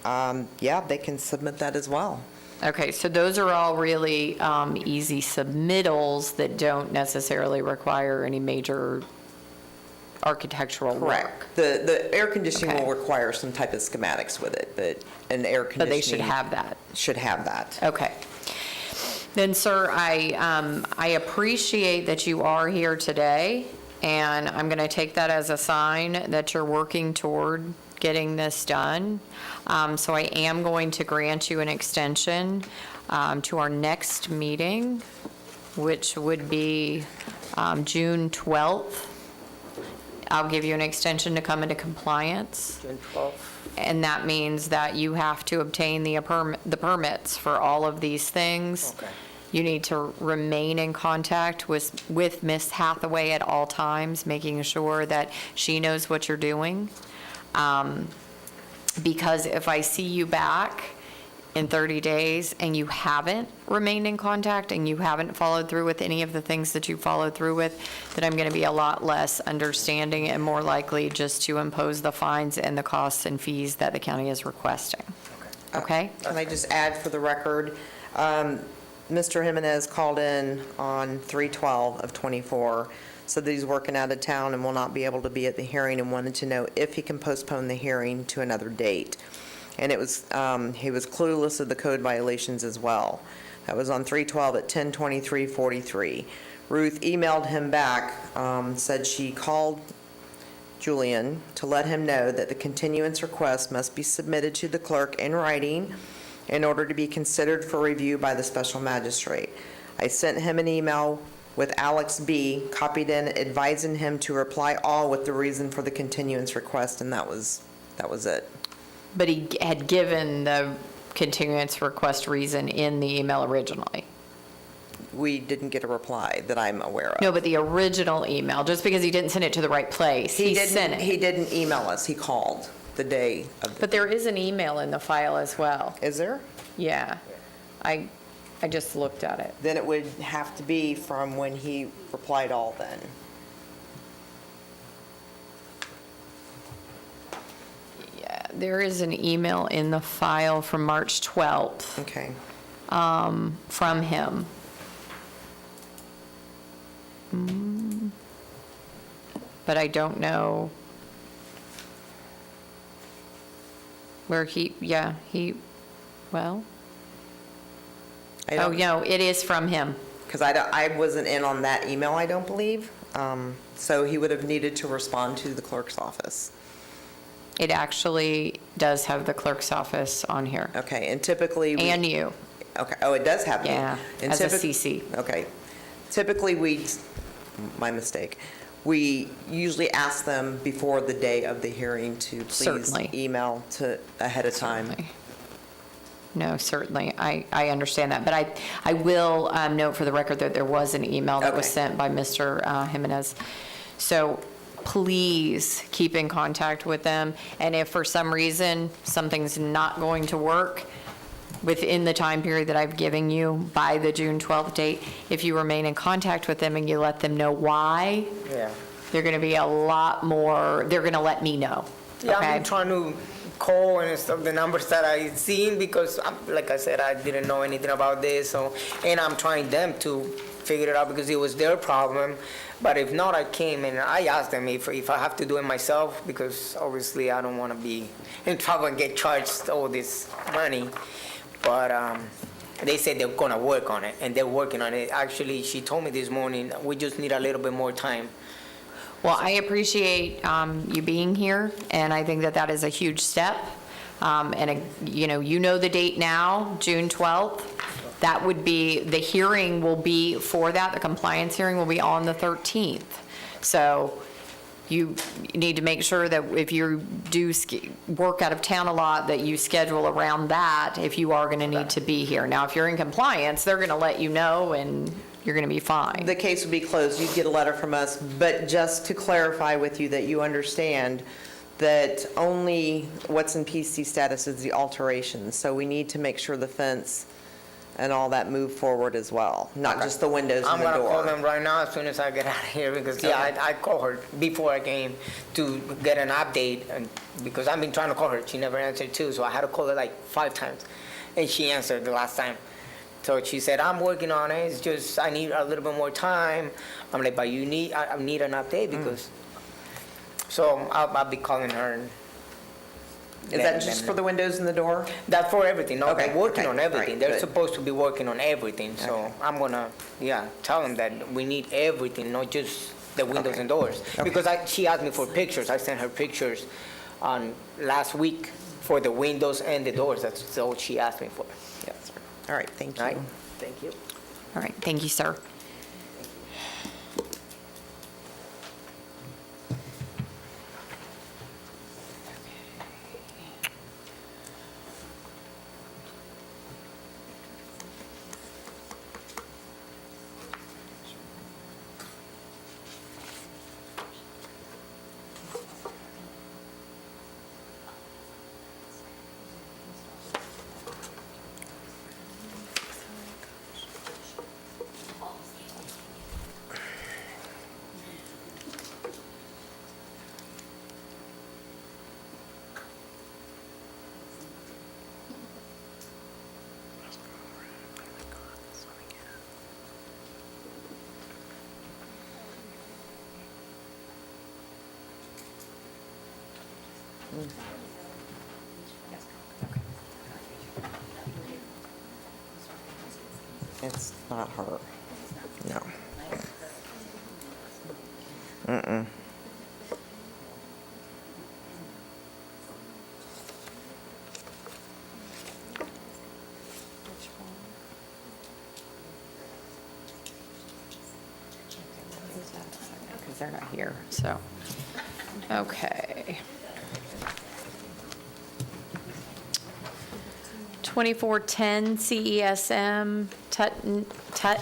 yeah, they can submit that as well. Okay, so those are all really easy submittals that don't necessarily require any major architectural work. Correct. The air conditioning will Okay. require some type of schematics with it, but an air conditioning. But they should have that. Should have that. Okay. Then, sir, I appreciate that you are here today, and I'm going to take that as a sign that you're working toward getting this done. So I am going to grant you an extension to our next meeting, which would be June 12th. I'll give you an extension to come into compliance. June 12th. And that means that you have to obtain the permits for all of these things. Okay. You need to remain in contact with Ms. Hathaway at all times, making sure that she knows what you're doing. Because if I see you back in 30 days and you haven't remained in contact and you haven't followed through with any of the things that you followed through with, then I'm going to be a lot less understanding and more likely just to impose the fines and the costs and fees that the county is requesting. Okay? Can I just add for the record, Mr. Jimenez called in on 3/12 of '24, said that he's working out of town and will not be able to be at the hearing and wanted to know if he can postpone the hearing to another date. And it was, he was clueless of the code violations as well. That was on 3/12 at 10:23:43. Ruth emailed him back, said she called Julian to let him know that the continuance request must be submitted to the clerk in writing in order to be considered for review by the special magistrate. I sent him an email with Alex B. copied in, advising him to reply all with the reason for the continuance request, and that was it. But he had given the continuance request reason in the email originally. We didn't get a reply that I'm aware of. No, but the original email, just because he didn't send it to the right place, he sent it. He didn't email us, he called the day of the. But there is an email in the file as well. Is there? Yeah. I just looked at it. Then it would have to be from when he replied all then. Yeah, there is an email in the file from March 12th Okay. from him. But I don't know where well, I oh, don't- no, it is from him. Because I wasn't in on that email, I don't believe. So he would have needed to respond to the clerk's office. It actually does have the clerk's office on here, Okay, and typically. and you. Okay, oh, it does have to be. Yeah, And as a typic- CC. Okay. Typically, my mistake, we usually ask them before the day of the hearing to please Certainly. email ahead of time. Certainly. No, certainly, I understand that, but I will note for the record that there was an email that was Okay. sent by Mr. Jimenez. So please keep in contact with them, and if for some reason something's not going to work within the time period that I've given you by the June 12th date, if you remain in contact with them and you let them know why, Yeah. they're going to be a lot more, they're going to let me know, Yeah, I've okay? been trying to call and stuff, the numbers that I seen, because, like I said, I didn't know anything about this, so, and I'm trying them to figure it out because it was their problem. But if not, I came and I asked them if I have to do it myself, because obviously I don't want to be in trouble and get charged all this money. But they said they're gonna work on it, and they're working on it. Actually, she told me this morning, we just need a little bit more time. Well, I appreciate you being here, and I think that that is a huge step. And, you know the date now, June 12th. That would be, the hearing will be for that, the compliance hearing will be on the 13th. So you need to make sure that if you do work out of town a lot, that you schedule around that if you are going to need to be here. Now, if you're in compliance, they're going to let you know, and you're going to be fine. The case would be closed, you'd get a letter from us, but just to clarify with you that you understand that only what's in PC status is the alterations, so we need to make sure the fence and all that move forward as well, not just the windows I'm and the gonna call door. them right now as soon as I get out of here, because, yeah, I called her before I came to get an update, and because I've been trying to call her, she never answered too, so I had to call her like 5 times, and she answered the last time. So she said, I'm working on it, it's just, I need a little bit more time. I'm like, but I need an update, because, so I'll be calling her. And Is that just for the windows and the door? That's for everything, no, Okay, they're working okay, on all everything. right, They're good. supposed to be working on everything, so Okay. I'm gonna, tell them that we need everything, not just the windows Okay. and doors. Okay. Because she asked me for pictures, I sent her pictures on last week for the windows and the doors, that's all she asked me for. Yes. All right, thank Right? you. Thank you. All right, thank you, sir. It's not her, no. Because they're not here, so, okay. 2410 CESM, Tut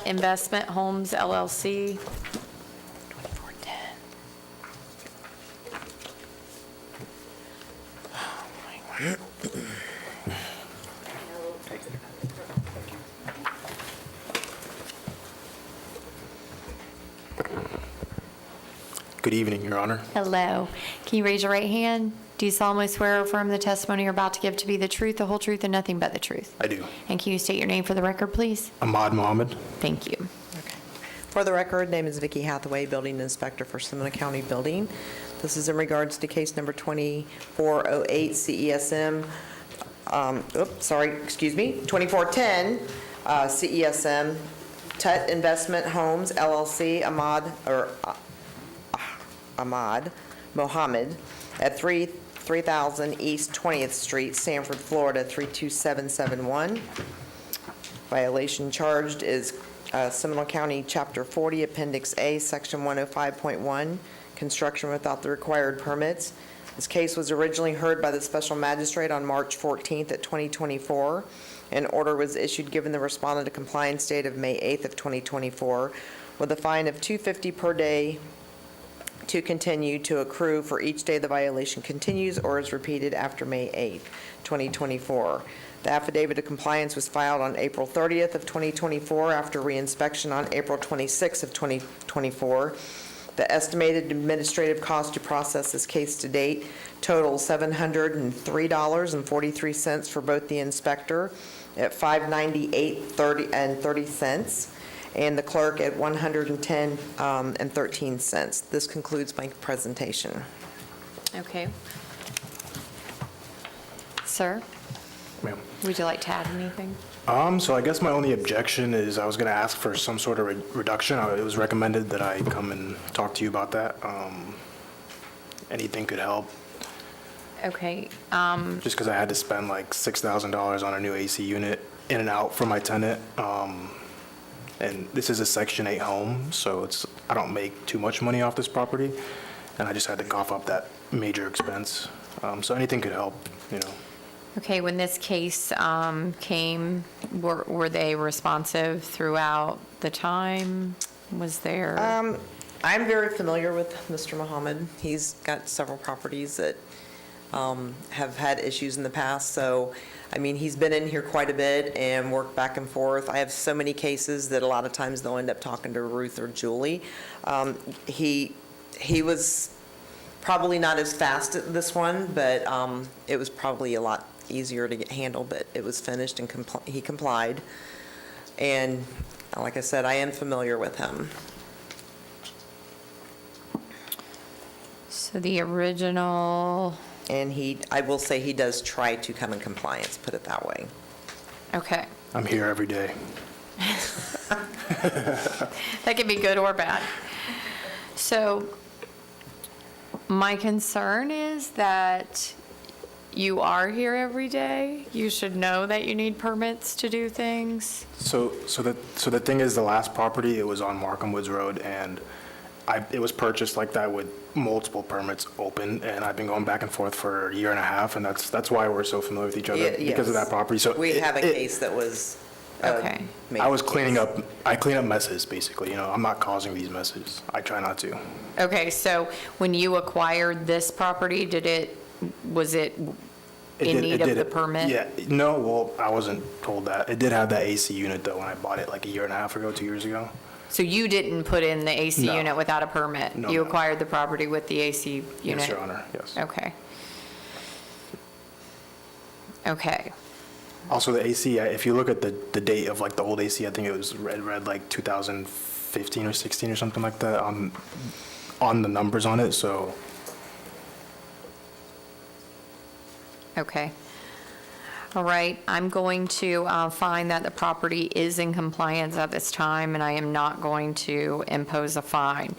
Investment Homes LLC. 2410. Good evening, Your Honor. Hello. Can you raise your right hand? Do you solemnly swear or affirm the testimony you're about to give to be the truth, the whole truth, and nothing but the truth? I do. And can you state your name for the record, please? Ahmad Mohammed. Thank you. For the record, name is Vicki Hathaway, Building Inspector for Seminole County Building. This is in regards to case number 2408 CESM, 2410 CESM, Tut Investment Homes LLC, Ahmad Mohammed, at 3000 East 20th Street, Sanford, Florida, 32771. Violation charged is Seminole County Chapter 40, Appendix A, Section 105.1, construction without the required permits. This case was originally heard by the special magistrate on March 14th at 2024. An order was issued giving the respondent a compliance date of May 8th of 2024 with a fine of $250 per day to continue to accrue for each day the violation continues or is repeated after May 8th, 2024. The affidavit of compliance was filed on April 30th of 2024 after reinspection on April 26th of 2024. The estimated administrative cost to process this case to date totals $703.43 for both the inspector at $598.30 and the clerk at $110.13. This concludes my presentation. Okay. Sir, Ma'am. would you like to add anything? So I guess my only objection is I was going to ask for some sort of reduction. It was recommended that I come and talk to you about that. Anything could help, Okay, just because I had to spend like $6,000 on a new AC unit in and out for my tenant. And this is a Section 8 home, so I don't make too much money off this property, and I just had to cough up that major expense. So anything could help, you know. okay, when this case came, were they responsive throughout the time? Was there? I'm very familiar with Mr. Muhammad. He's got several properties that have had issues in the past, so, I mean, he's been in here quite a bit and worked back and forth. I have so many cases that a lot of times they'll end up talking to Ruth or Julie. He was probably not as fast at this one, but it was probably a lot easier to get handled, but it was finished and he complied. And like I said, I am familiar with him. So the original, And I will say he does try to come in compliance, put it that way. okay. I'm here every day. That can be good or bad. So my concern is that you are here every day. You should know that you need permits to do things. So the thing is, the last property, it was on Markham Woods Road, and it was purchased like that with multiple permits open, and I've been going back and forth for a year and a half, and that's why we're so familiar with each other, because of Yes. that property. So We have a case that was. Okay. I was cleaning up, I clean up messes, basically, you know, I'm not causing these messes. I try not to. Okay, so when you acquired this property, was it in need of the permit? Yeah, no, well, I wasn't told that. It did have that AC unit, though, when I bought it like a year and a half ago, 2 years ago. So you didn't put in the AC No. unit without a permit? No, You no. acquired the property with the AC unit? Yes, Your Honor, yes. Okay. Okay. Also, the AC, if you look at the date of like the old AC, I think it was read like 2015 or 16 or something like that on the numbers on it, so. Okay. All right, I'm going to find that the property is in compliance at this time, and I am not going to impose a fine.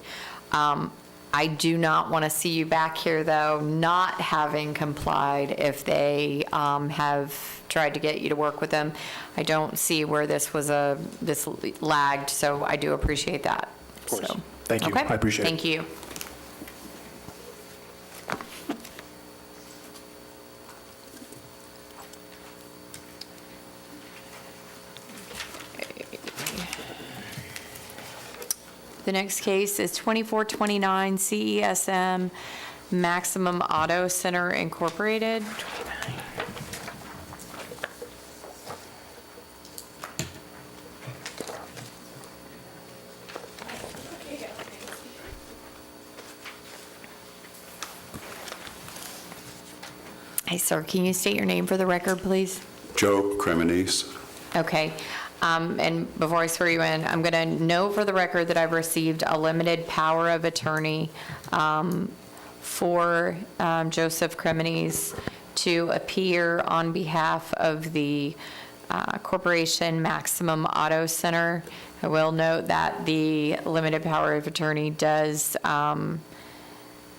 I do not want to see you back here, though, not having complied if they have tried to get you to work with them. I don't see where this lagged, so I do appreciate that. Of course. So, Thank you. okay? I appreciate it. Thank you. The next case is 2429 CESM Maximum Auto Center Incorporated. Hi, sir. Can you state your name for the record, please? Joe Cremonese. Okay. And before I swear you in, I'm going to note for the record that I've received a limited power of attorney for Joseph Cremonese to appear on behalf of the Corporation Maximum Auto Center. I will note that the limited power of attorney does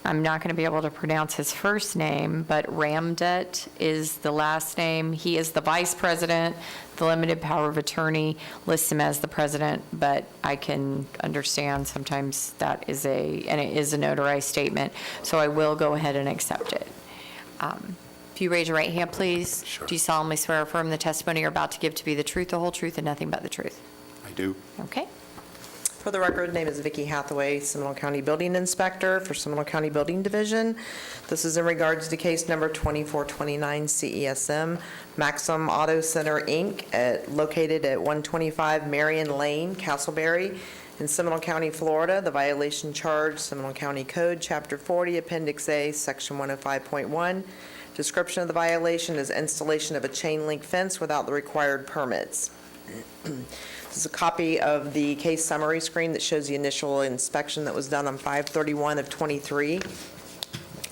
I'm not going to be able to pronounce his first name, but Ramdet is the last name. He is the vice president. The limited power of attorney lists him as the president, but I can understand sometimes that is and it is a notarized statement, so I will go ahead and accept it. If you raise your right hand, please. Sure. Do you solemnly swear or affirm the testimony you're about to give to be the truth, the whole truth, and nothing but the truth? I do. Okay. For the record, name is Vicki Hathaway, Seminole County Building Inspector for Seminole County Building Division. This is in regards to case number 2429 CESM, Maxim Auto Center, Inc., located at 125 Marion Lane, Castleberry, in Seminole County, Florida. The violation charge, Seminole County Code, Chapter 40, Appendix A, Section 105.1. Description of the violation is installation of a chain link fence without the required permits. This is a copy of the case summary screen that shows the initial inspection that was done on 5/31 of '23.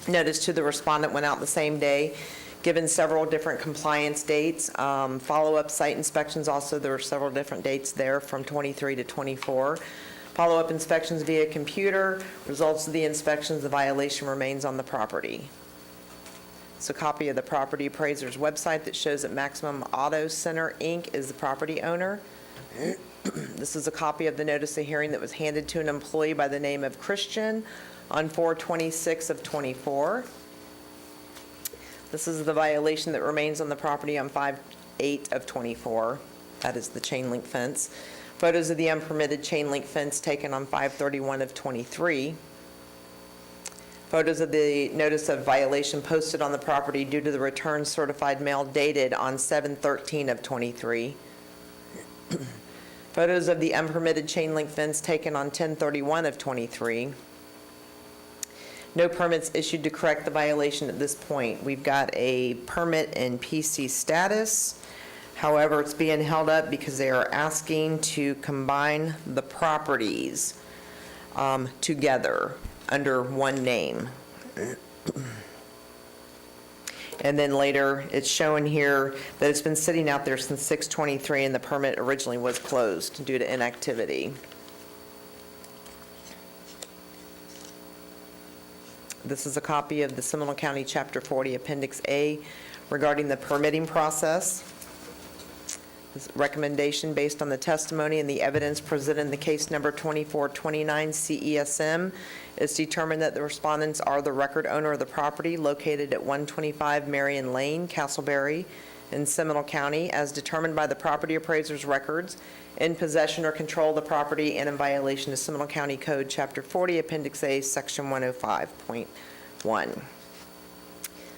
Notice to the respondent went out the same day, given several different compliance dates. Follow-up site inspections also, there were several different dates there from '23 to '24. Follow-up inspections via computer. Results of the inspections, the violation remains on the property. It's a copy of the property appraiser's website that shows that Maximum Auto Center, Inc. is the property owner. This is a copy of the notice of hearing that was handed to an employee by the name of Christian on 4/26 of '24. This is the violation that remains on the property on 5/8 of '24. That is the chain link fence. Photos of the unpermitted chain link fence taken on 5/31 of '23. Photos of the notice of violation posted on the property due to the return certified mail dated on 7/13 of '23. Photos of the unpermitted chain link fence taken on 10/31 of '23. No permits issued to correct the violation at this point. We've got a permit in PC status. However, it's being held up because they are asking to combine the properties together under one name. And then later, it's showing here that it's been sitting out there since 6/23, and the permit originally was closed due to inactivity. This is a copy of the Seminole County Chapter 40 Appendix A regarding the permitting process. This recommendation based on the testimony and the evidence presented in the case number 2429 CESM is determined that the respondents are the record owner of the property located at 125 Marion Lane, Castleberry, in Seminole County, as determined by the property appraiser's records, in possession or control of the property and in violation of Seminole County Code, Chapter 40, Appendix A, Section 105.1.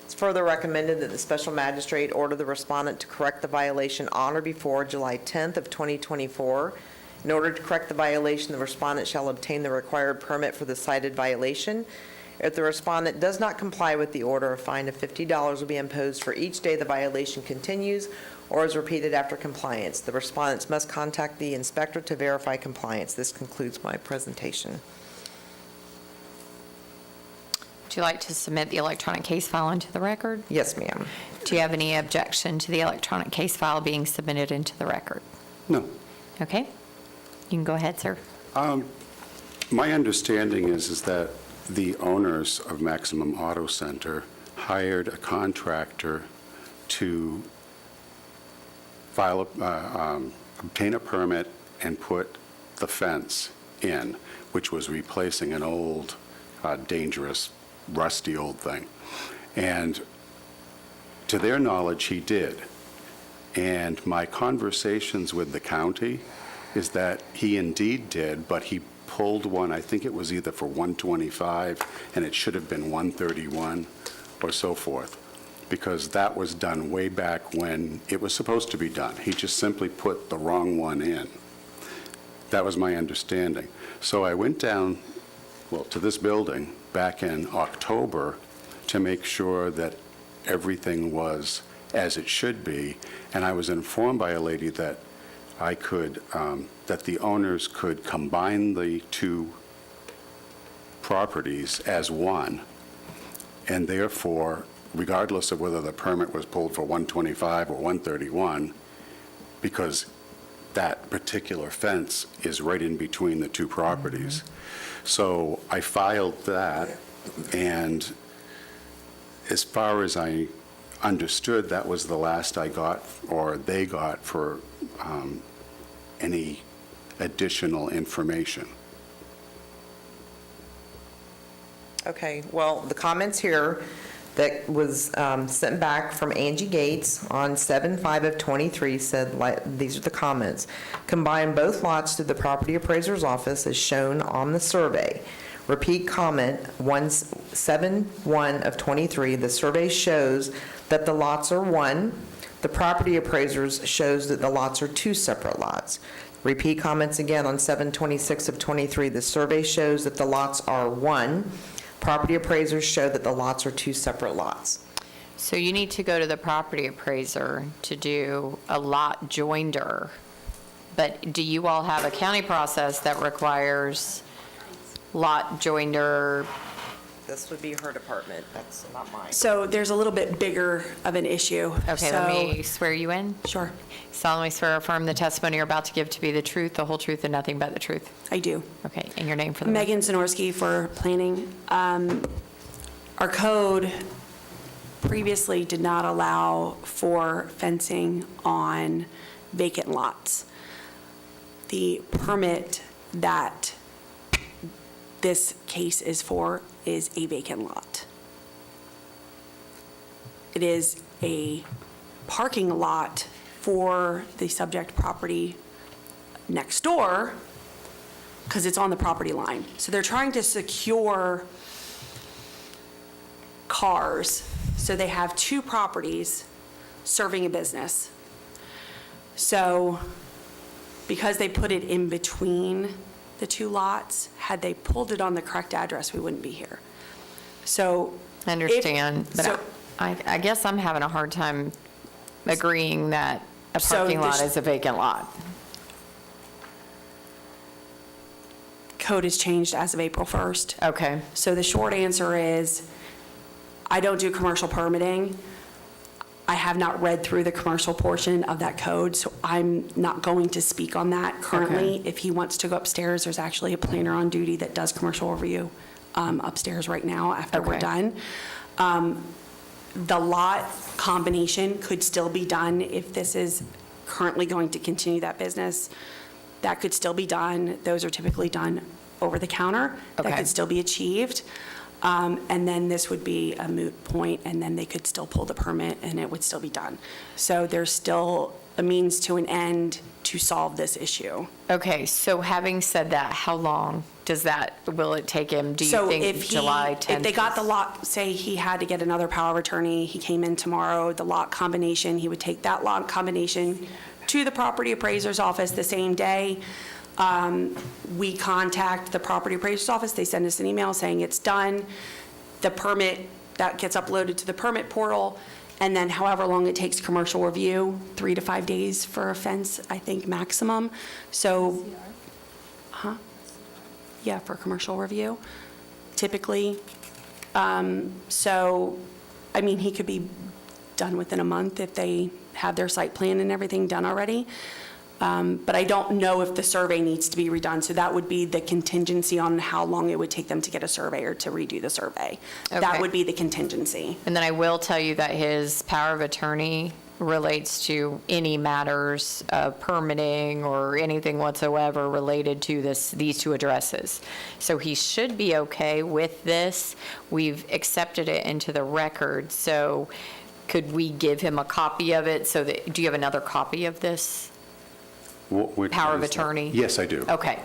It's further recommended that the special magistrate order the respondent to correct the violation on or before July 10th of 2024. In order to correct the violation, the respondent shall obtain the required permit for the cited violation. If the respondent does not comply with the order, a fine of $50 will be imposed for each day the violation continues or is repeated after compliance. The respondents must contact the inspector to verify compliance. This concludes my presentation. Would you like to submit the electronic case file into the record? Yes, ma'am. Do you have any objection to the electronic case file being submitted into the record? No. Okay. You can go ahead, sir. My understanding is that the owners of Maximum Auto Center hired a contractor to obtain a permit and put the fence in, which was replacing an old, dangerous, rusty old thing. And to their knowledge, he did. And my conversations with the county is that he indeed did, but he pulled one, I think it was either for 125, and it should have been 131 or so forth, because that was done way back when it was supposed to be done. He just simply put the wrong one in. That was my understanding. So I went down, well, to this building back in October to make sure that everything was as it should be, and I was informed by a lady that I could, that the owners could combine the two properties as one, and therefore, regardless of whether the permit was pulled for 125 or 131, because that particular fence is right in between the two properties. So I filed that, And as far as I understood, that was the last I got, or they got, for any additional information. Okay, well, the comments here that was sent back from Angie Gates on 7/5 of '23 said, these are the comments. Combine both lots to the property appraiser's office as shown on the survey. Repeat comment 7/1 of '23, the survey shows that the lots are one. The property appraisers shows that the lots are two separate lots. Repeat comments again on 7/26 of '23, the survey shows that the lots are one. Property appraisers show that the lots are two separate lots. So you need to go to the property appraiser to do a lot joinder. But do you all have a county process that requires lot joinder? This would be her department, that's not mine. So there's a little bit bigger of an issue. Okay, let me swear you in. Sure, Solemnly swear or affirm the testimony you're about to give to be the truth, the whole truth, and nothing but the truth. I do. Okay, and your name for the record. Megan Zanorski for planning. Our code previously did not allow for fencing on vacant lots. The permit that this case is for is a vacant lot. It is a parking lot for the subject property next door because it's on the property line. So they're trying to secure cars. So they have two properties serving a business. So because they put it in between the two lots, had they pulled it on the correct address, we wouldn't be here. So. I understand, so- but I guess I'm having a hard time agreeing that a So parking lot there's- is a vacant lot. Code has changed as of April 1st. Okay. So the short answer is, I don't do commercial permitting. I have not read through the commercial portion of that code, so I'm not going to speak on that currently. Okay. If he wants to go upstairs, there's actually a planner on duty that does commercial review upstairs right now after we're Okay. done. The lot combination could still be done if this is currently going to continue that business. That could still be done. Those are typically done over the counter. That Okay. could still be achieved. And then this would be a moot point, and then they could still pull the permit, and it would still be done. So there's still a means to an end to solve this issue. Okay, so having said that, how long will it take him? Do you So think if July 10th? if they got the lot, say he had to get another power of attorney, he came in tomorrow, the lot combination, he would take that lot combination to the property appraiser's office the same day. We contact the property appraiser's office, they send us an email saying it's done. The permit, that gets uploaded to the permit portal, and then however long it takes commercial review, 3 to 5 days for a fence, I think, maximum. So, yeah, for commercial review, typically. So, I mean, he could be done within a month if they have their site plan and everything done already. But I don't know if the survey needs to be redone, so that would be the contingency on how long it would take them to get a surveyor to redo the survey. That Okay. would be the contingency. And then I will tell you that his power of attorney relates to any matters of permitting or anything whatsoever related to these two addresses. So he should be okay with this. We've accepted it into the record, so could we give him a copy of it so that, do you have another copy of this? Which Power one of is that? attorney? Yes, I do. Okay.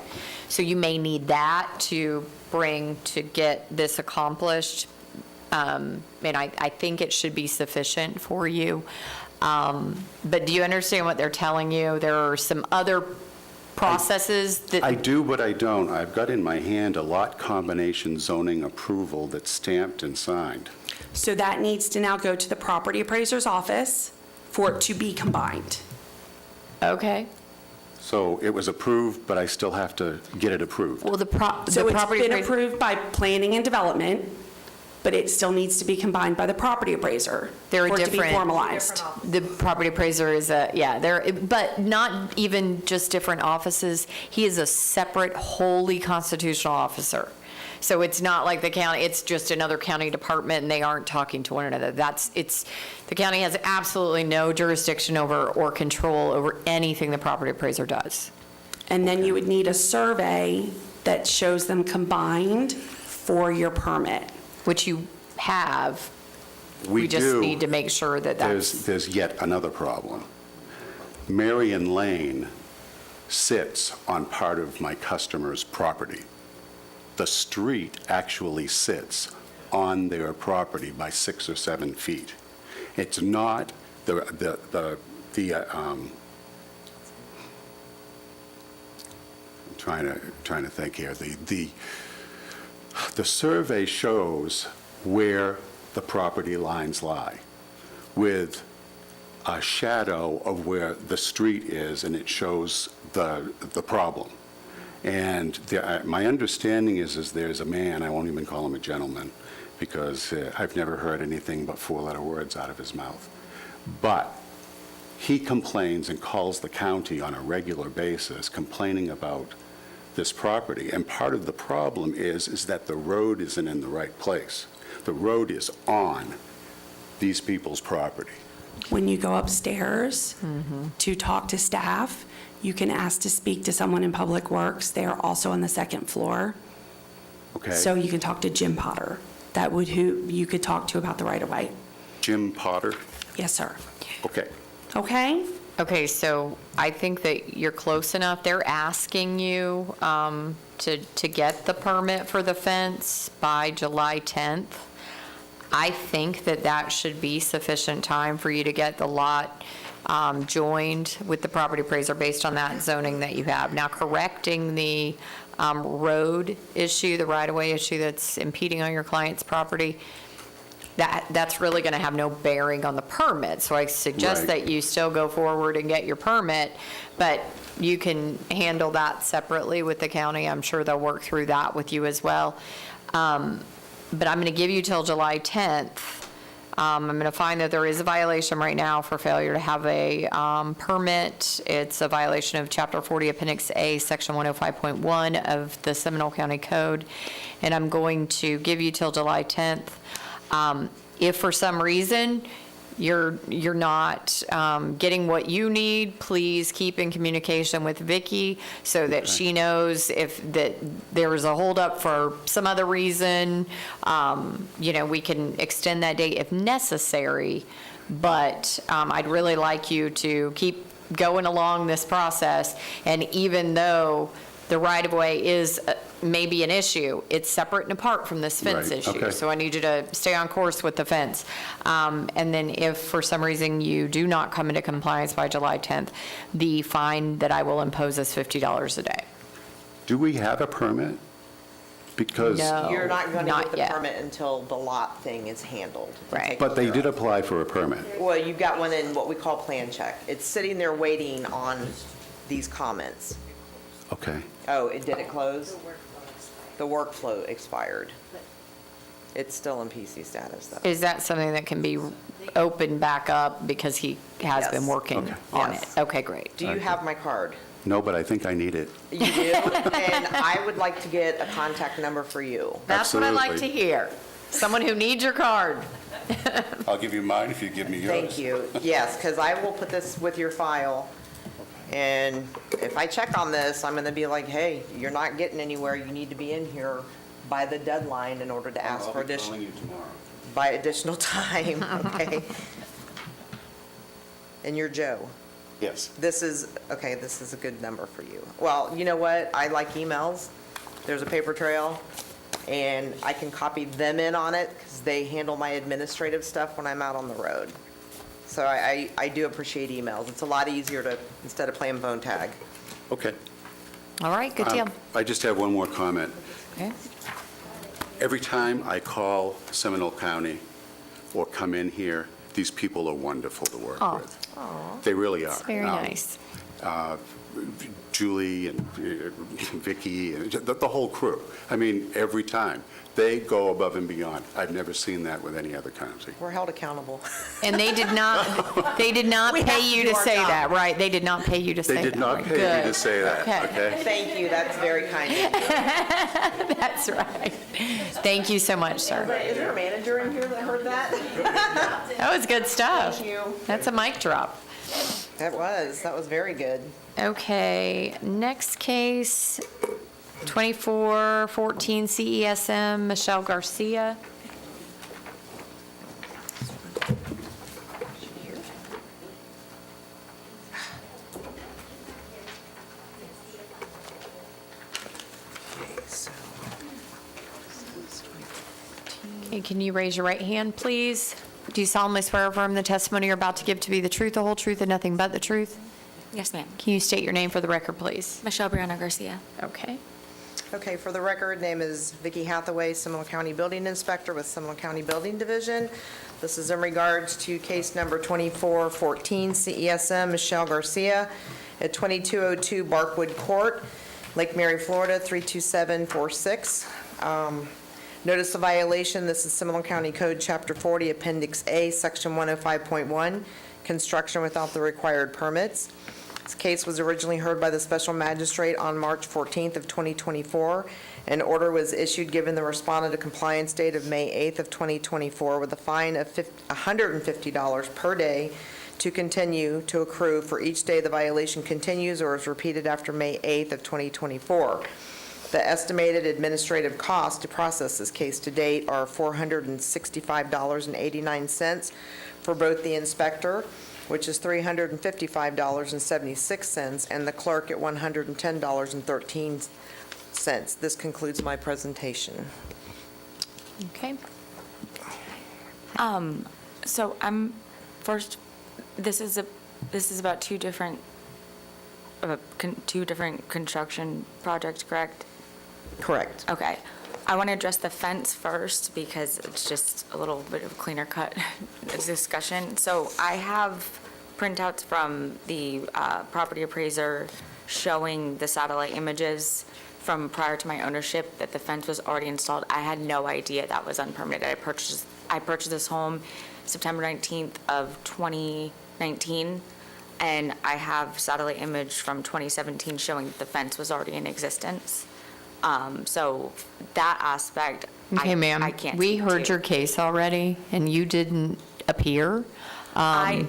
So you may need that to bring to get this accomplished. And I think it should be sufficient for you. But do you understand what they're telling you? There are some other processes that. I do, but I don't. I've got in my hand a lot combination zoning approval that's stamped and signed. So that needs to now go to the property appraiser's office for it to be combined. Okay. So it was approved, but I still have to get it approved. Well, the So it's property been appraiser. approved by planning and development. but it still needs to be combined by the property appraiser They're for it to be different- formalized. The property appraiser is but not even just different offices. He is a separate, wholly constitutional officer. So it's not like the county, it's just another county department, and they aren't talking to one another. The county has absolutely no jurisdiction over or control over anything the property appraiser does. And then you would need a survey that shows them combined for your permit. Which you have. We We just do. need to make sure that that's. There's yet another problem. Marion Lane sits on part of my customer's property. The street actually sits on their property by 6 or 7 feet. It's not I'm trying to think here. The survey shows where the property lines lie, with a shadow of where the street is, and it shows the problem. And my understanding is there's a man, I won't even call him a gentleman, because I've never heard anything but 4-letter words out of his mouth. But he complains and calls the county on a regular basis, complaining about this property. And part of the problem is that the road isn't in the right place. The road is on these people's property. When you go upstairs to talk to staff, you can ask to speak to someone in Public Works. They are also on the second floor. Okay? So you can talk to Jim Potter. Who you could talk to about the right-of-way. Jim Potter? Yes, sir. Okay. Okay? Okay, so I think that you're close enough. They're asking you to get the permit for the fence by July 10th. I think that should be sufficient time for you to get the lot joined with the property appraiser based on that zoning that you have. Now, correcting the road issue, the right-of-way issue that's impeding on your client's property, that's really going to have no bearing on the permit. So I suggest Right. that you still go forward and get your permit, but you can handle that separately with the county. I'm sure they'll work through that with you as well. But I'm going to give you till July 10th. I'm going to find that there is a violation right now for failure to have a permit. It's a violation of Chapter 40, Appendix A, Section 105.1 of the Seminole County Code, and I'm going to give you till July 10th. If for some reason you're not getting what you need, please keep in communication with Vicki so that she knows if that there was a holdup for some other reason. We can extend that date if necessary, but I'd really like you to keep going along this process. And even though the right-of-way is maybe an issue, it's separate and apart from this fence Right, issue. okay. So I need you to stay on course with the fence. And then if for some reason you do not come into compliance by July 10th, the fine that I will impose is $50 a day. Do we have a permit? Because, No. You're not going to not get the yet. permit until the lot thing is handled. and Right. taken but they care did of. apply for a permit. Well, you've got one in what we call plan check. It's sitting there waiting on these comments. Okay. Oh, did it close? The workflow expired. It's still in PC status, though. Is that something that can be opened back up because he has been Yes. working Okay. on it? Yes. Okay, great. Do you have my card? No, but I think I need it. You do? And I would like to get a contact number for you. That's what I like to Absolutely. hear. Someone who needs your card. I'll give you mine if you give me yours. Thank you. Yes, because I will put this with your file. And if I check on this, I'm going to be like, hey, you're not getting anywhere. You need to be in here by the deadline in order to ask for additional, you tomorrow. by additional time, okay? And you're Joe. Yes. This is a good number for you. Well, you know what? I like emails. There's a paper trail, and I can copy them in on it because they handle my administrative stuff when I'm out on the road. So I do appreciate emails. It's a lot easier to, instead of playing phone tag. Okay. All right, good deal. I just have one more comment. Okay. Every time I call Seminole County or come in here, these people are wonderful to work Aw. with. They really are. It's very nice. Julie and Vicky, and the whole crew. I mean, every time. They go above and beyond. I've never seen that with any other county. We're held accountable. And they did not We pay have to you do to our say job. that, right? They did not pay you to say that. They did not right? pay me to Good. say that, Okay. okay? Thank you, that's very kind of you. That's right. Thank you so much, sir. Is there a manager in here that heard that? That was good stuff. Thank you. That's a mic drop. That was very good. Okay, next case, 2414 CESM, Michelle Garcia. Okay, can you raise your right hand, please? Do you solemnly swear or affirm the testimony you're about to give to be the truth, the whole truth, and nothing but the truth? Yes, ma'am. Can you state your name for the record, please? Michelle Brianna Garcia. Okay. Okay, for the record, name is Vicki Hathaway, Seminole County Building Inspector with Seminole County Building Division. This is in regards to case number 2414 CESM, Michelle Garcia at 2202 Barkwood Court, Lake Mary, Florida, 32746. Notice of violation, this is Seminole County Code, Chapter 40, Appendix A, Section 105.1, construction without the required permits. This case was originally heard by the special magistrate on March 14th of 2024. An order was issued giving the respondent a compliance date of May 8th of 2024 with a fine of $150 per day to continue to accrue for each day the violation continues or is repeated after May 8th of 2024. The estimated administrative cost to process this case to date are $465.89 for both the inspector, which is $355.76, and the clerk at $110.13. This concludes my presentation. Okay. So I'm, first, this is about two different construction projects, correct? Correct. Okay. I want to address the fence first because it's just a little bit of a cleaner cut discussion. So I have printouts from the property appraiser showing the satellite images from prior to my ownership that the fence was already installed. I had no idea that was unpermitted. I purchased this home September 19th of 2019, and I have satellite image from 2017 showing that the fence was already in existence. So that aspect, Okay, I ma'am, can't we speak heard to. your case already, and you didn't appear. I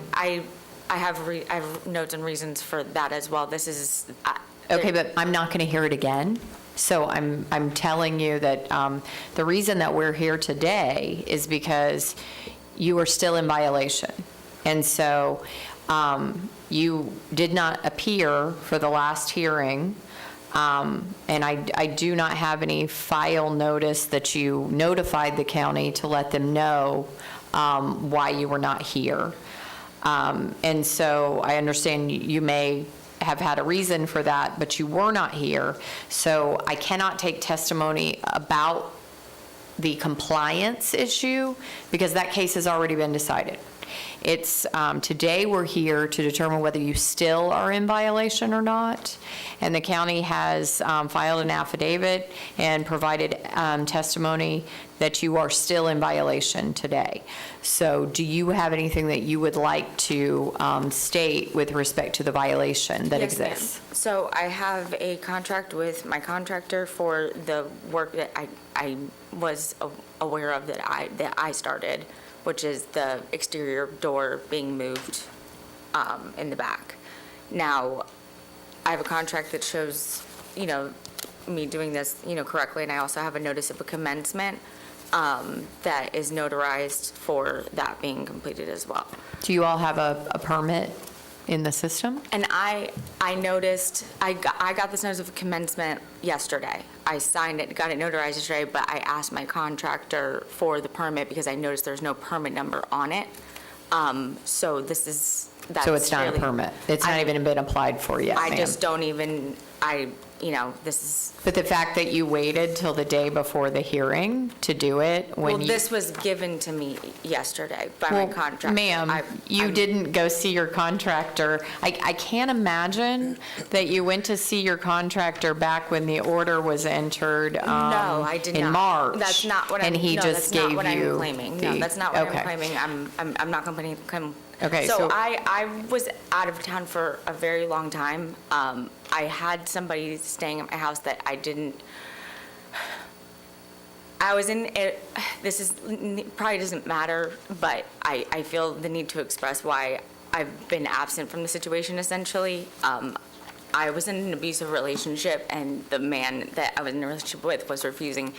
have notes and reasons for that as well. This is. Okay, but I'm not going to hear it again. So I'm telling you that the reason that we're here today is because you are still in violation. And so you did not appear for the last hearing. And I do not have any file notice that you notified the county to let them know why you were not here. And so I understand you may have had a reason for that, but you were not here. So I cannot take testimony about the compliance issue because that case has already been decided. It's, today we're here to determine whether you still are in violation or not. And the county has filed an affidavit and provided testimony that you are still in violation today. So do you have anything that you would like to state with respect to the violation that Yes, ma'am. exists? So I have a contract with my contractor for the work that I was aware of that I started, which is the exterior door being moved in the back. Now, I have a contract that shows, me doing this, correctly, and I also have a notice of a commencement that is notarized for that being completed as well. Do you all have a permit in the system? And I noticed, I got this notice of commencement yesterday. I signed it, got it notarized yesterday, but I asked my contractor for the permit because I noticed there's no permit number on it. So that's So it's not a fairly- permit? It's not even been applied for yet, I ma'am? just don't even, this is, But the fact that you waited till the day before the hearing to do it when well, you... this was given to me yesterday by my Well, contractor. Ma'am, you didn't go see your contractor. I can't imagine that you went to see your contractor back when the order was entered No, I did not. in March. That's not what I'm, And he no, just that's not gave what you I'm claiming. No, the- that's not what okay. I'm claiming. I'm not complaining. Okay, So so- I was out of town for a very long time. I had somebody staying at my house that I was in it, probably doesn't matter, but I feel the need to express why I've been absent from the situation essentially. I was in an abusive relationship, and the man that I was in a relationship with was refusing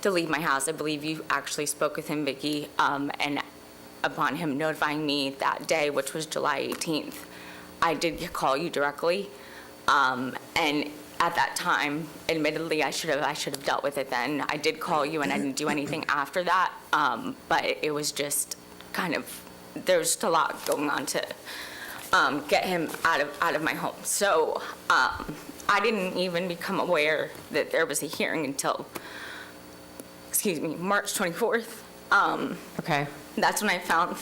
to leave my house. I believe you actually spoke with him, Vicki, and upon him notifying me that day, which was July 18th, I did call you directly. And at that time, admittedly, I should have dealt with it then. I did call you, and I didn't do anything after that. But it was just kind of, there's just a lot going on to get him out of my home. So I didn't even become aware that there was a hearing until, March 24th. Okay. That's when I found.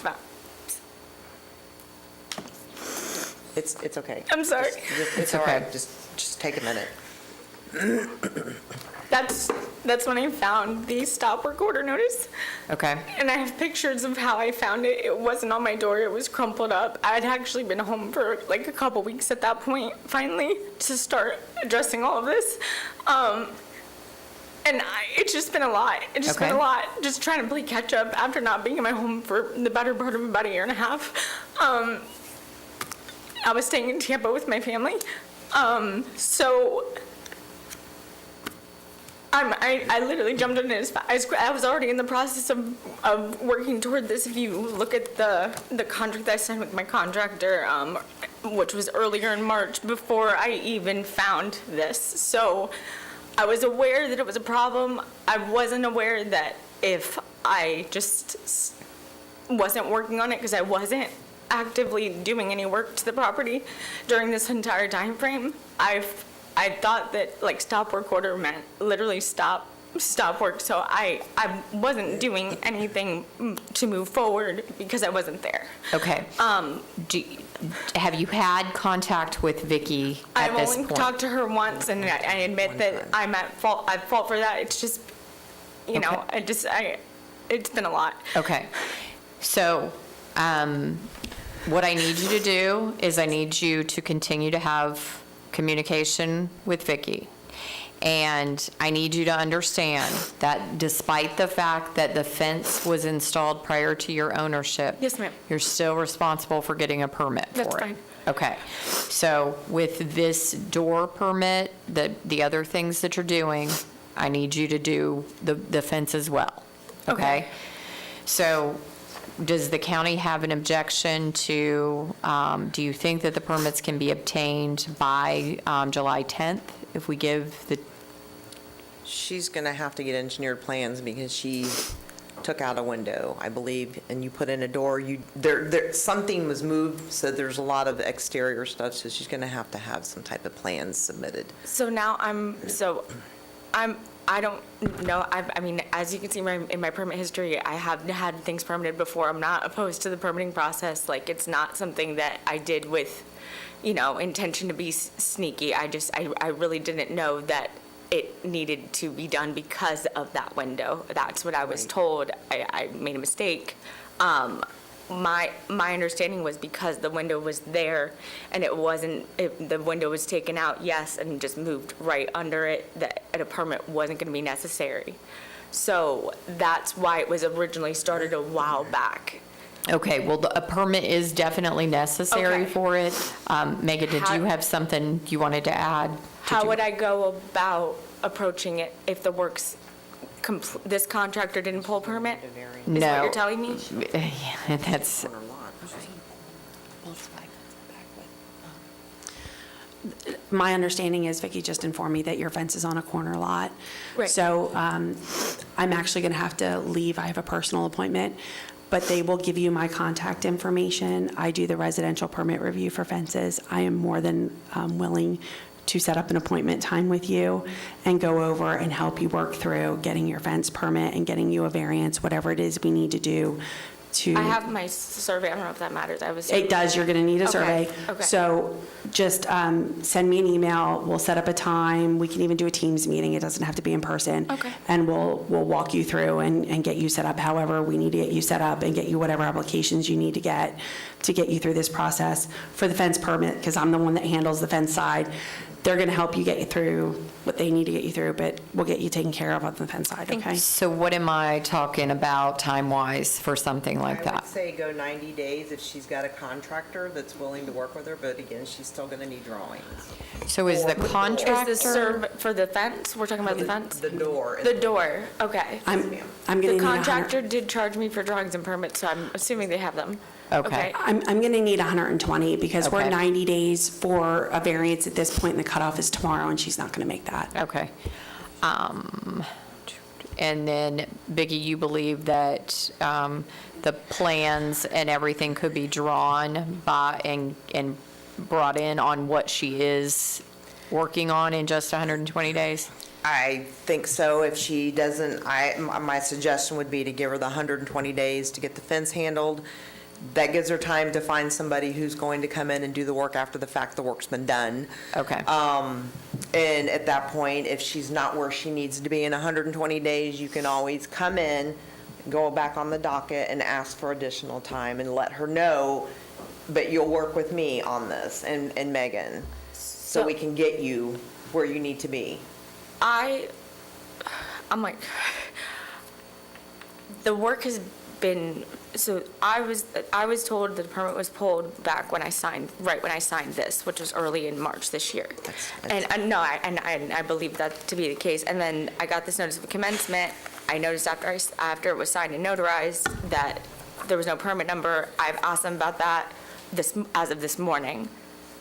It's okay. I'm sorry. It's all right. Just take a minute. That's when I found the stop work order notice. Okay. And I have pictures of how I found it. It wasn't on my door. It was crumpled up. I'd actually been home for like a couple weeks at that point, finally, to start addressing all of this. It's just been a lot. It's just been Okay. a lot. Just trying to play catch up after not being in my home for the better part of about a year and a half. I was staying in Tampa with my family. So I literally jumped on it as fast. I was already in the process of working toward this. If you look at the contract that I signed with my contractor, which was earlier in March, before I even found this. So I was aware that it was a problem. I wasn't aware that if I just wasn't working on it, because I wasn't actively doing any work to the property during this entire time frame, I thought that like stop work order meant literally stop work. So I wasn't doing anything to move forward because I wasn't there. Okay. Have you had contact with Vicki at I've this only point? talked to her once, and I admit that I'm at fault for that. It's just, it's been a lot. Okay. So, what I need you to do is I need you to continue to have communication with Vicki. And I need you to understand that despite the fact that the fence was installed prior to your ownership. Yes, ma'am. You're still responsible for getting a permit for it. That's fine. Okay. So with this door permit, the other things that you're doing, I need you to do the fence as well. Okay? So does the county have an objection to, do you think that the permits can be obtained by July 10th if we give the... She's going to have to get engineered plans because she took out a window, I believe, and you put in a door. Something was moved, so there's a lot of exterior stuff, so she's going to have some type of plans submitted. So now I don't know. I mean, as you can see in my permit history, I have had things permitted before. I'm not opposed to the permitting process. Like, it's not something that I did with, intention to be sneaky. I really didn't know that it needed to be done because of that window. That's what I was told. I made a mistake. My understanding was because the window was there and the window was taken out, yes, and just moved right under it, that a permit wasn't going to be necessary. So that's why it was originally started a while back. Okay, well, a permit is definitely necessary Okay. for it. Megan, did you have something you wanted to add? How would I go about approaching it if the work's, this contractor didn't pull permit? Is what No. you're telling me? Yeah, that's, My understanding is Vicki just informed me that your fence is on a corner lot. Right. So I'm actually going to have to leave. I have a personal appointment, but they will give you my contact information. I do the residential permit review for fences. I am more than willing to set up an appointment time with you and go over and help you work through getting your fence permit and getting you a variance, whatever it is we need to do to. I have my survey, I don't know if that matters, It does, you're going to need a survey. Okay. So just send me an email, we'll set up a time, we can even do a Teams meeting, it doesn't have to be in person. Okay. And we'll walk you through and get you set up however we need to get you set up and get you whatever applications you need to get you through this process. For the fence permit, because I'm the one that handles the fence side, they're going to help you get you through what they need to get you through, but we'll get you taken care of on the fence side, okay? So what am I talking about time-wise for something like I that? would say go 90 days if she's got a contractor that's willing to work with her, but again, she's still going to need drawings. So is the Is contractor? the survey for the fence? We're talking about the fence? The door. The door, okay. I'm going to The need contractor did charge me for drawings and permits, so I'm assuming they have them. Okay. I'm going to need 120 because we're Okay. 90 days for a variance at this point, and the cutoff is tomorrow, and she's not going to make that. Okay. And then, Vicki, you believe that the plans and everything could be drawn by and brought in on what she is working on in just 120 days? I think so. If she doesn't, my suggestion would be to give her the 120 days to get the fence handled. That gives her time to find somebody who's going to come in and do the work after the fact the work's been done. Okay. And at that point, if she's not where she needs to be in 120 days, you can always come in, go back on the docket and ask for additional time and let her know, but you'll work with me on this and Megan, so we can get you where you need to be. I'm like, the work has been, so I was told the permit was pulled back when I signed this, which was early in March this year. And I believe that to be the case. And then I got this notice of commencement. I noticed after it was signed and notarized that there was no permit number. I've asked them about that as of this morning,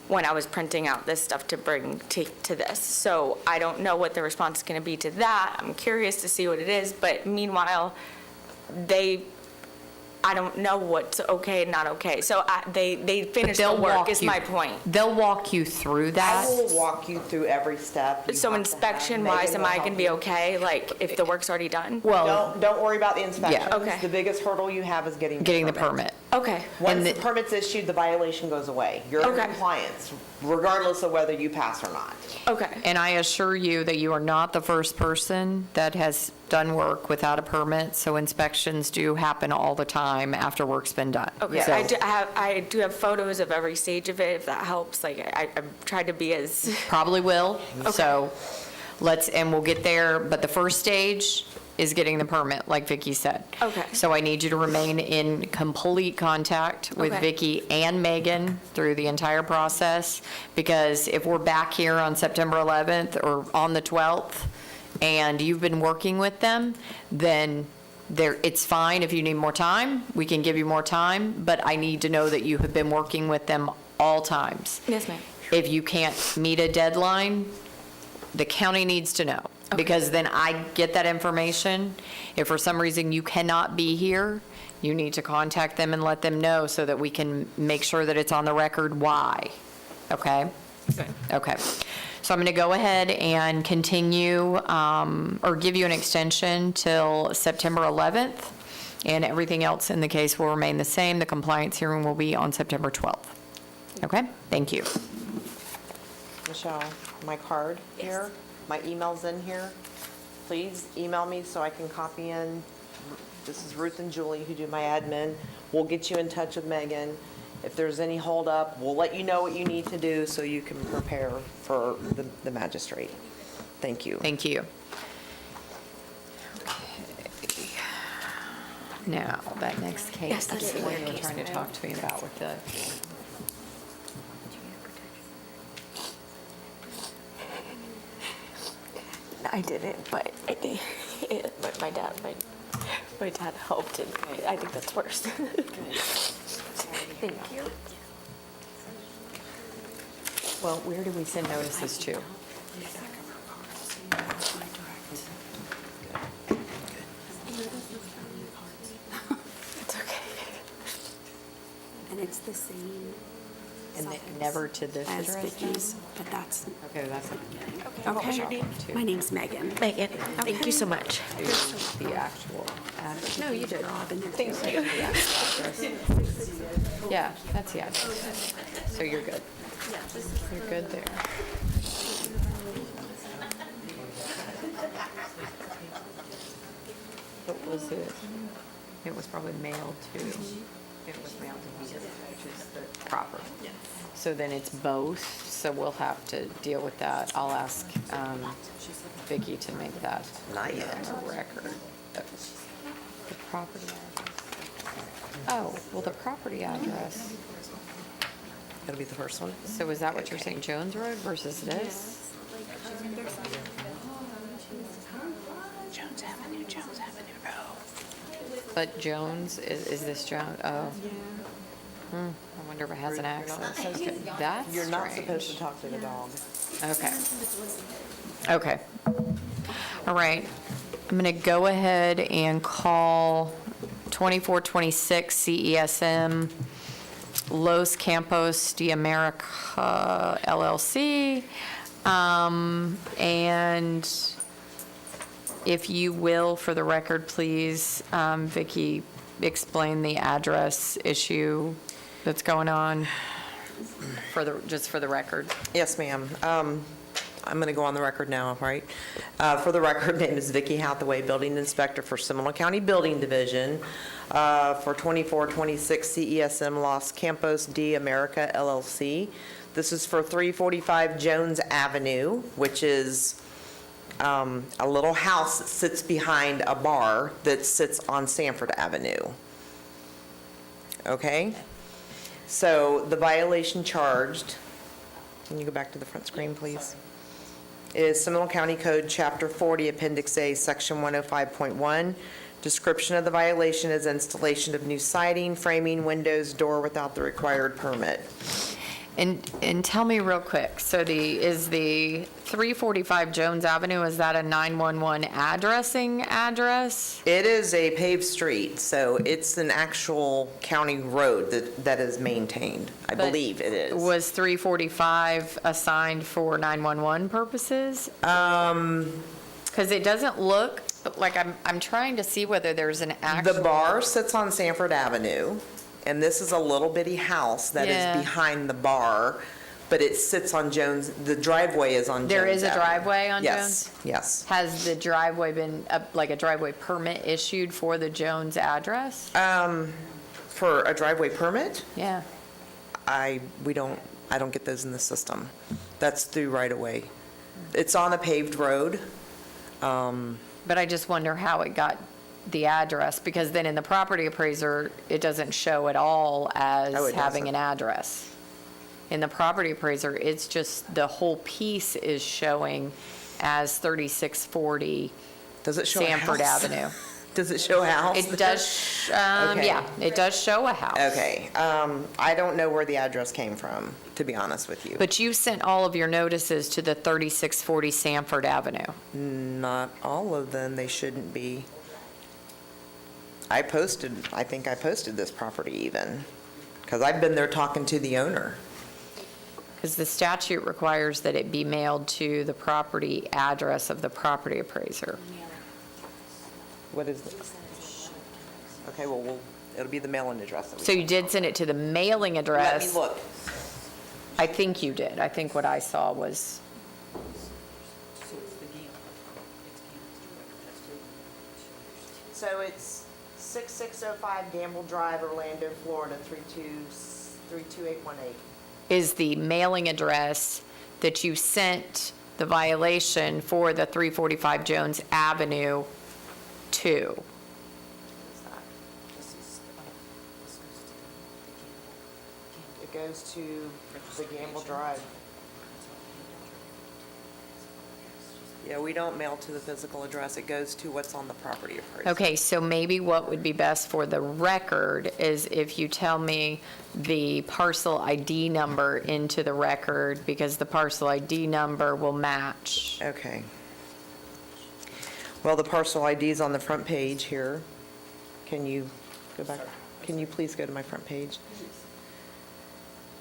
when I was printing out this stuff to bring to this. So I don't know what the response is going to be to that. I'm curious to see what it is, but meanwhile, I don't know what's okay and not okay. So they finished the work, is my point. They'll walk you through that. I will walk you through every step. You So have to have. inspection-wise, Megan am will I help going to be you. okay, like, if the work's already done? Well, Don't worry about the inspections. Okay. The biggest hurdle you have is getting the permit. Okay. Once And the permit's issued, the violation goes away. You're in Okay. compliance, regardless of whether you pass or not. Okay. And I assure you that you are not the first person that has done work without a permit, so inspections do happen all the time after work's been done. Okay, So- I do have photos of every stage of it, if that helps. Like, I've tried to be as, Probably will. So and we'll get there, but the first stage is getting the permit, like Vicki said. Okay. So I need you to remain in complete contact with Okay. Vicki and Megan through the entire process, because if we're back here on September 11th or on the 12th, and you've been working with them, then it's fine if you need more time, we can give you more time, but I need to know that you have been working with them all times. yes, ma'am. If you can't meet a deadline, the county needs to know, because then I get that information. If for some reason you cannot be here, you need to contact them and let them know so that we can make sure that it's on the record why. Okay? Okay. So I'm going to go ahead and continue, or give you an extension till September 11th, and everything else in the case will remain the same. The compliance hearing will be on September 12th. Okay? Thank you. Michelle, my card here, my email's in here. Please email me so I can copy in. This is Ruth and Julie who do my admin. We'll get you in touch with Megan. If there's any holdup, we'll let you know what you need to do so you can prepare for the magistrate. Thank you. Thank you. Now, that next case, Yes, that's that's the the one you were case. trying to talk to me about with the, I didn't, but I think, but my dad helped, and I think that's worse. Thank you. well, where do we send notices to? It's okay. And it's the same And never to this as address? Vicky's, but that's, Okay, that's okay. My name's Megan. Megan, thank you so much. the actual address. No, you did. Thank you. Yeah, that's the address. So you're good. You're good there. What was it? It was probably mailed to, it was mailed to here, which is the proper. So then it's both, so we'll have to deal with that. I'll ask Vicki to make that Not yet. a record. The property address. Oh, well, the property address. That'll be the first one. So is that what you're saying, Jones Road versus this? Jones Avenue Road. But Jones, is this Jones? Oh. I wonder if it has an access. That's You're not supposed to strange. talk to the dog. Okay. Okay. All right. I'm going to go ahead and call 2426 CESM Los Campos de America LLC. And if you will, for the record, please, Vicki, explain the address issue that's going on just for the record. Yes, ma'am. I'm going to go on the record now, right? For the record, name is Vicki Hathaway, Building Inspector for Seminole County Building Division for 2426 CESM Los Campos de America LLC. This is for 345 Jones Avenue, which is a little house that sits behind a bar that sits on Sanford Avenue. Okay? So the violation charged, can you go back to the front screen, please? Is Seminole County Code, Chapter 40, Appendix A, Section 105.1. Description of the violation is installation of new siding, framing, windows, door without the required permit. And tell me real quick, so is the 345 Jones Avenue, is that a 911 addressing address? It is a paved street, so it's an actual county road that is maintained. I But believe it is. Was 345 assigned for 911 purposes? Because it doesn't look, like I'm trying to see whether there's an actual. The bar sits on Sanford Avenue, and this is a little bitty house that Yeah. is behind the bar, but it sits on Jones, the driveway is on Jones There is a Avenue. driveway on Yes, Jones? yes. Has the driveway been, like a driveway permit issued for the Jones address? For a driveway permit, Yeah. I don't get those in the system. That's through right away. It's on a paved road. But I just wonder how it got the address, because then in the property appraiser, it doesn't show at all as Oh, it having doesn't. an address. In the property appraiser, it's just, the whole piece is showing as 3640 Does it show a Sanford house? Avenue. Does it show a house? It there? does, Okay. yeah, it does show a house. Okay, I don't know where the address came from, to be honest with you. But you sent all of your notices to the 3640 Sanford Avenue. Not all of them, they shouldn't be. I think I posted this property even, because I've been there talking to the owner. Because the statute requires that it be mailed to the property address of the property appraiser. What is it? Okay, well, it'll be the mailing address. that we- So you did send it to the mailing address? Let me look. I think you did. I think what I saw was, So it's 6605 Gamble Drive, Orlando, Florida, 32818. is the mailing address that you sent the violation for the 345 Jones Avenue to. It goes to the Gamble Drive. Yeah, we don't mail to the physical address. It goes to what's on the property appraisal. Okay, so maybe what would be best for the record is if you tell me the parcel ID number into the record, because the parcel ID number will match. Okay. Well, the parcel ID is on the front page here. Can you go back? Can you please go to my front page?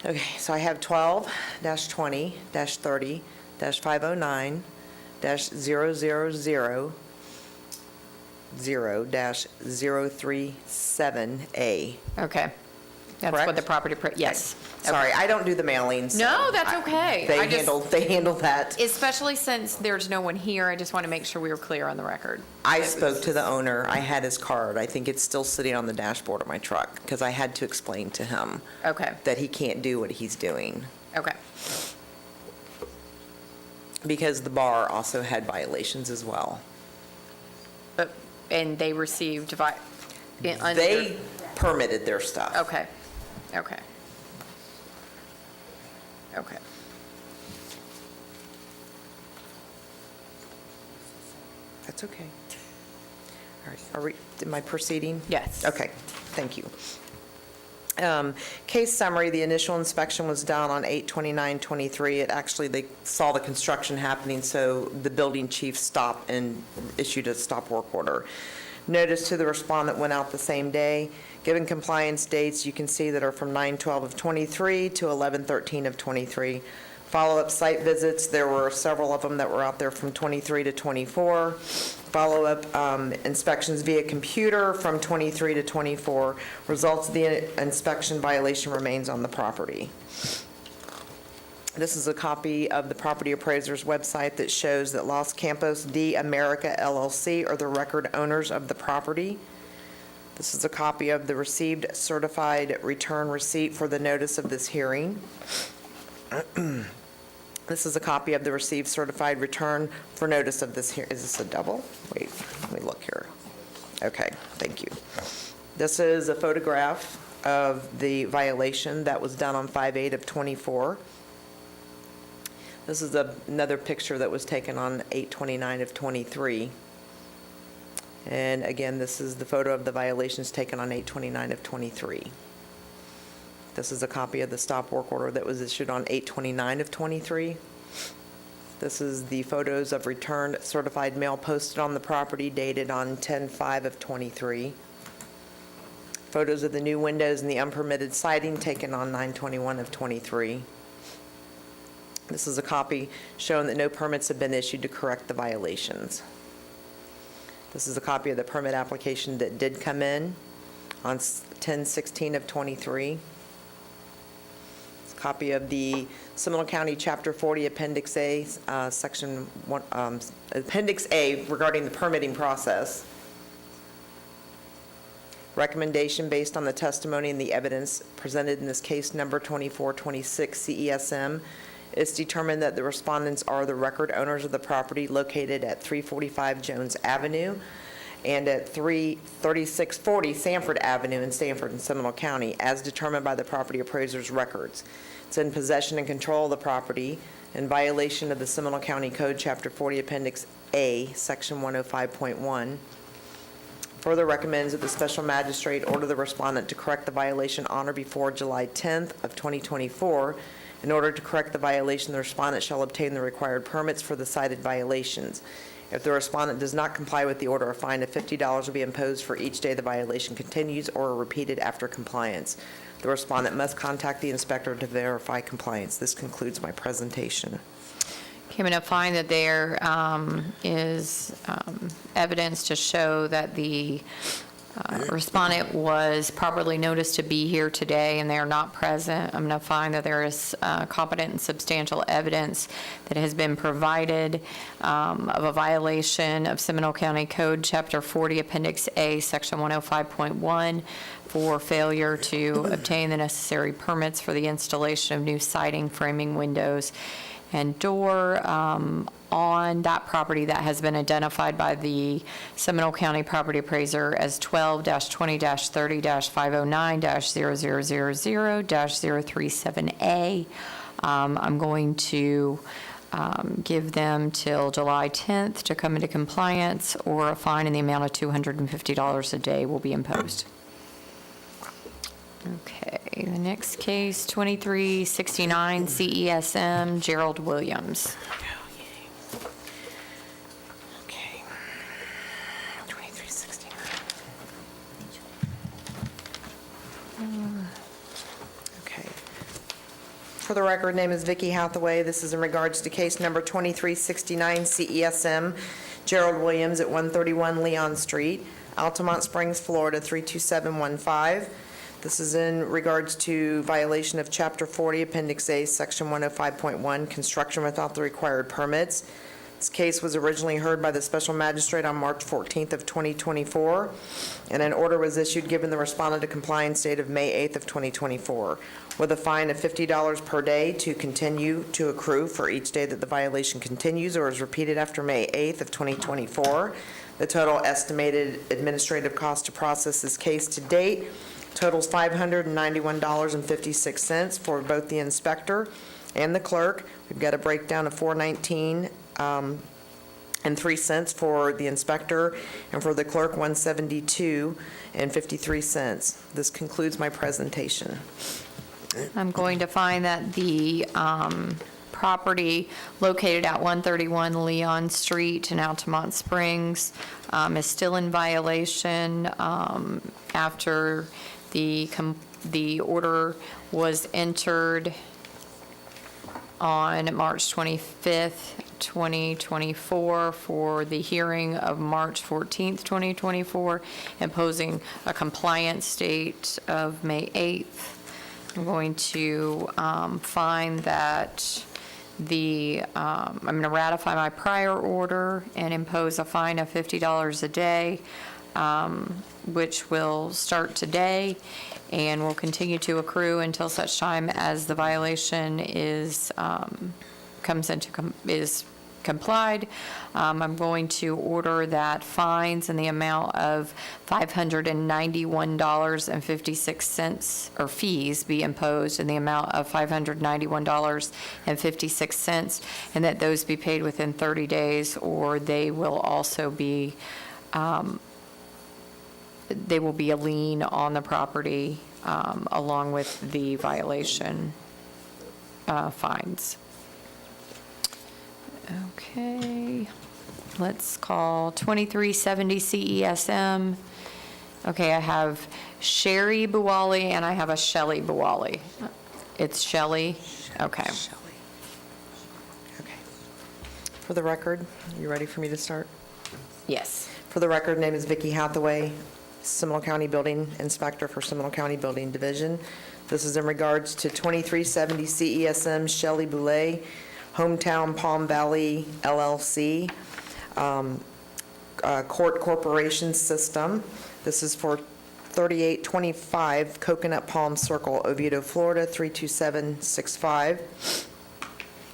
Okay, so I have 12-20-30-509-000-037A. Okay. That's what the Correct? property, yes. Sorry, I don't do the mailings. No, that's okay. They I just- handle that. Especially since there's no one here, I just want to make sure we were clear on the record. I spoke to the owner, I had his card, I think it's still sitting on the dashboard of my truck, because I had to explain to him Okay, that he can't do what he's doing, okay. because the bar also had violations as well. And they received They permitted their stuff. Okay, okay. Okay. That's okay. All right, am I proceeding? Yes. Okay, thank you. Case summary, the initial inspection was done on 8/29/23. It actually, they saw the construction happening, so the building chief stopped and issued a stop work order. Notice to the respondent went out the same day. Given compliance dates, you can see that are from 9/12/23 to 11/13/23. Follow-up site visits, there were several of them that were out there from 23 to 24. Follow-up inspections via computer from 23 to 24. Results of the inspection violation remains on the property. This is a copy of the property appraiser's website that shows that Los Campos de America LLC are the record owners of the property. This is a copy of the received certified return receipt for the notice of this hearing. This is a copy of the received certified return for notice of this here. Is this a double? Wait, let me look here. Okay, thank you. This is a photograph of the violation that was done on 5/8/24. This is another picture that was taken on 8/29/23. And again, this is the photo of the violations taken on 8/29/23. This is a copy of the stop work order that was issued on 8/29/23. This is the photos of returned certified mail posted on the property dated on 10/5/23. Photos of the new windows and the unpermitted siding taken on 9/21/23. This is a copy showing that no permits have been issued to correct the violations. This is a copy of the permit application that did come in on 10/16/23. It's a copy of the Seminole County Chapter 40 Appendix A, Section 1, Appendix A regarding the permitting process. Recommendation based on the testimony and the evidence presented in this case number 2426 CESM. It's determined that the respondents are the record owners of the property located at 345 Jones Avenue and at 3640 Sanford Avenue in Sanford and Seminole County, as determined by the property appraiser's records. It's in possession and control of the property in violation of the Seminole County Code, Chapter 40, Appendix A, Section 105.1. Further recommends that the special magistrate order the respondent to correct the violation on or before July 10th of 2024. In order to correct the violation, the respondent shall obtain the required permits for the cited violations. If the respondent does not comply with the order, a fine of $50 will be imposed for each day the violation continues or repeated after compliance. The respondent must contact the inspector to verify compliance. This concludes my presentation. Okay, I'm going to find that there is evidence to show that the respondent was properly noticed to be here today and they are not present. I'm going to find that there is competent and substantial evidence that has been provided of a violation of Seminole County Code, Chapter 40, Appendix A, Section 105.1, for failure to obtain the necessary permits for the installation of new siding, framing, windows, and door on that property that has been identified by the Seminole County Property Appraiser as 12-20-30-509-0000-037A. I'm going to give them till July 10th to come into compliance, or a fine in the amount of $250 a day will be imposed. Okay, the next case, 2369 CESM, Gerald Williams. Okay. 2369. Okay. For the record, name is Vicky Hathaway. This is in regards to case number 2369 CESM, Gerald Williams at 131 Leon Street, Altamont Springs, Florida 32715. This is in regards to violation of Chapter 40, Appendix A, Section 105.1, construction without the required permits. This case was originally heard by the special magistrate on March 14th of 2024, and an order was issued giving the respondent a compliance date of May 8th of 2024, with a fine of $50 per day to continue to accrue for each day that the violation continues or is repeated after May 8th of 2024. The total estimated administrative cost to process this case to date totals $591.56 for both the inspector and the clerk. We've got a breakdown of $419 and 3 cents for the inspector, and for the clerk, $172 and 53 cents. This concludes my presentation. I'm going to find that the property located at 131 Leon Street in Altamont Springs is still in violation after the order was entered on March 25th, 2024 for the hearing of March 14th, 2024, imposing a compliance date of May 8th. I'm going to find that I'm going to ratify my prior order and impose a fine of $50 a day, which will start today and will continue to accrue until such time as the violation is complied. I'm going to order that fines in the amount of $591.56, or fees be imposed in the amount of $591.56, and that those be paid within 30 days, or they will also be, they will be a lien on the property along with the violation fines. Okay, let's call 2370 CESM. Okay, I have Sherry Buwali and I have a Shelley Buwali. It's Shelley? Okay. Shelley. Okay. For the record, you ready for me to start? Yes. For the record, name is Vicky Hathaway, Seminole County Building Inspector for Seminole County Building Division. This is in regards to 2370 CESM Shelley Boulay, Hometown Palm Valley LLC, Court Corporation System. This is for 3825 Coconut Palm Circle, Oviedo, Florida, 32765.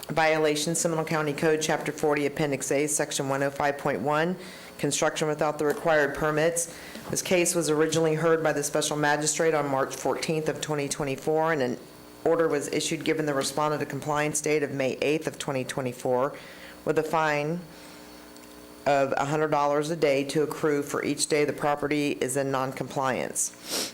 Violation, Seminole County Code, Chapter 40, Appendix A, Section 105.1, construction without the required permits. This case was originally heard by the special magistrate on March 14th of 2024, and an order was issued giving the respondent a compliance date of May 8th of 2024, with a fine of $100 a day to accrue for each day the property is in noncompliance.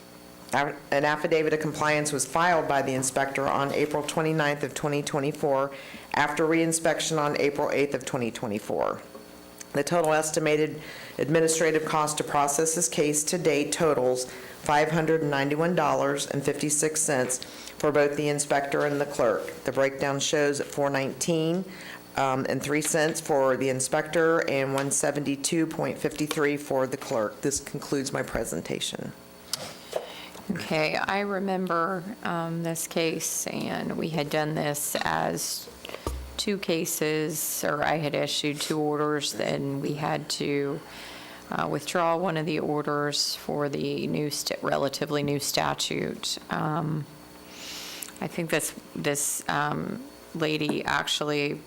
An affidavit of compliance was filed by the inspector on April 29th of 2024 after reinspection on April 8th of 2024. The total estimated administrative cost to process this case to date totals $591.56 for both the inspector and the clerk. The breakdown shows at $419 and 3 cents for the inspector and $172.53 for the clerk. This concludes my presentation. Okay, I remember this case, and we had done this as 2 cases, or I had issued 2 orders, then we had to withdraw one of the orders for the new, relatively new statute. I think this lady actually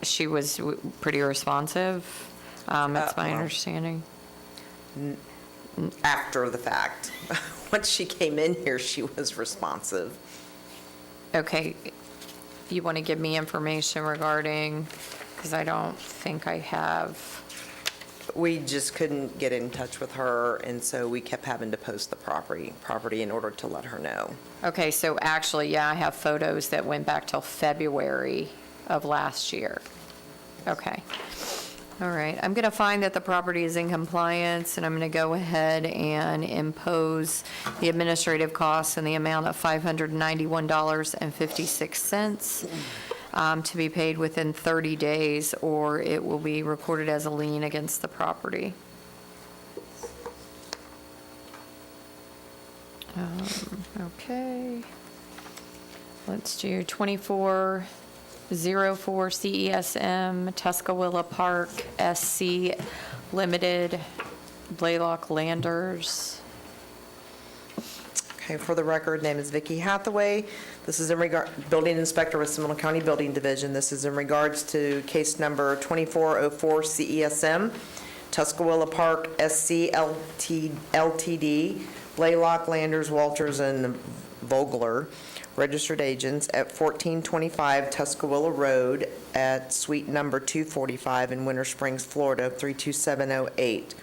she was pretty responsive, that's my understanding. After the fact. Once she came in here, she was responsive. Okay, if you want to give me information regarding, because I don't think I have. We just couldn't get in touch with her, and so we kept having to post the property in order to let her know. Okay, so actually, yeah, I have photos that went back till February of last year. Okay. All right, I'm going to find that the property is in compliance, and I'm going to go ahead and impose the administrative costs in the amount of $591.56 to be paid within 30 days, or it will be recorded as a lien against the property. Okay. Let's do 2404 CESM, Tuscaloosa Park, SC Limited, Blaylock Landers. Okay, for the record, name is Vicki Hathaway. This is in regard, Building Inspector with Seminole County Building Division. This is in regards to case number 2404 CESM, Tuscaloosa Park, SC Ltd, Blaylock, Landers, Walters, and Vogler, registered agents at 1425 Tuscaloosa Road at suite number 245 in Winter Springs, Florida, 32708.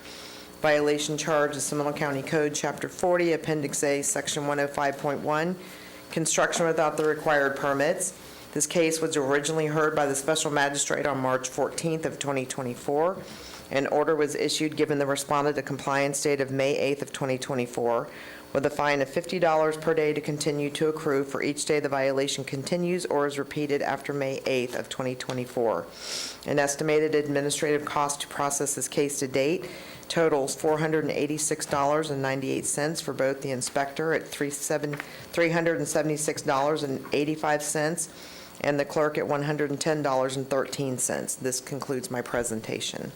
Violation charge is Seminole County Code, Chapter 40, Appendix A, Section 105.1, construction without the required permits. This case was originally heard by the Special Magistrate on March 14th of 2024. An order was issued giving the respondent a compliance date of May 8th of 2024, with a fine of $50 per day to continue to accrue for each day the violation continues or is repeated after May 8th of 2024. An estimated administrative cost to process this case to date totals $486.98 for both the inspector at $376.85 and the clerk at $110.13. This concludes my presentation.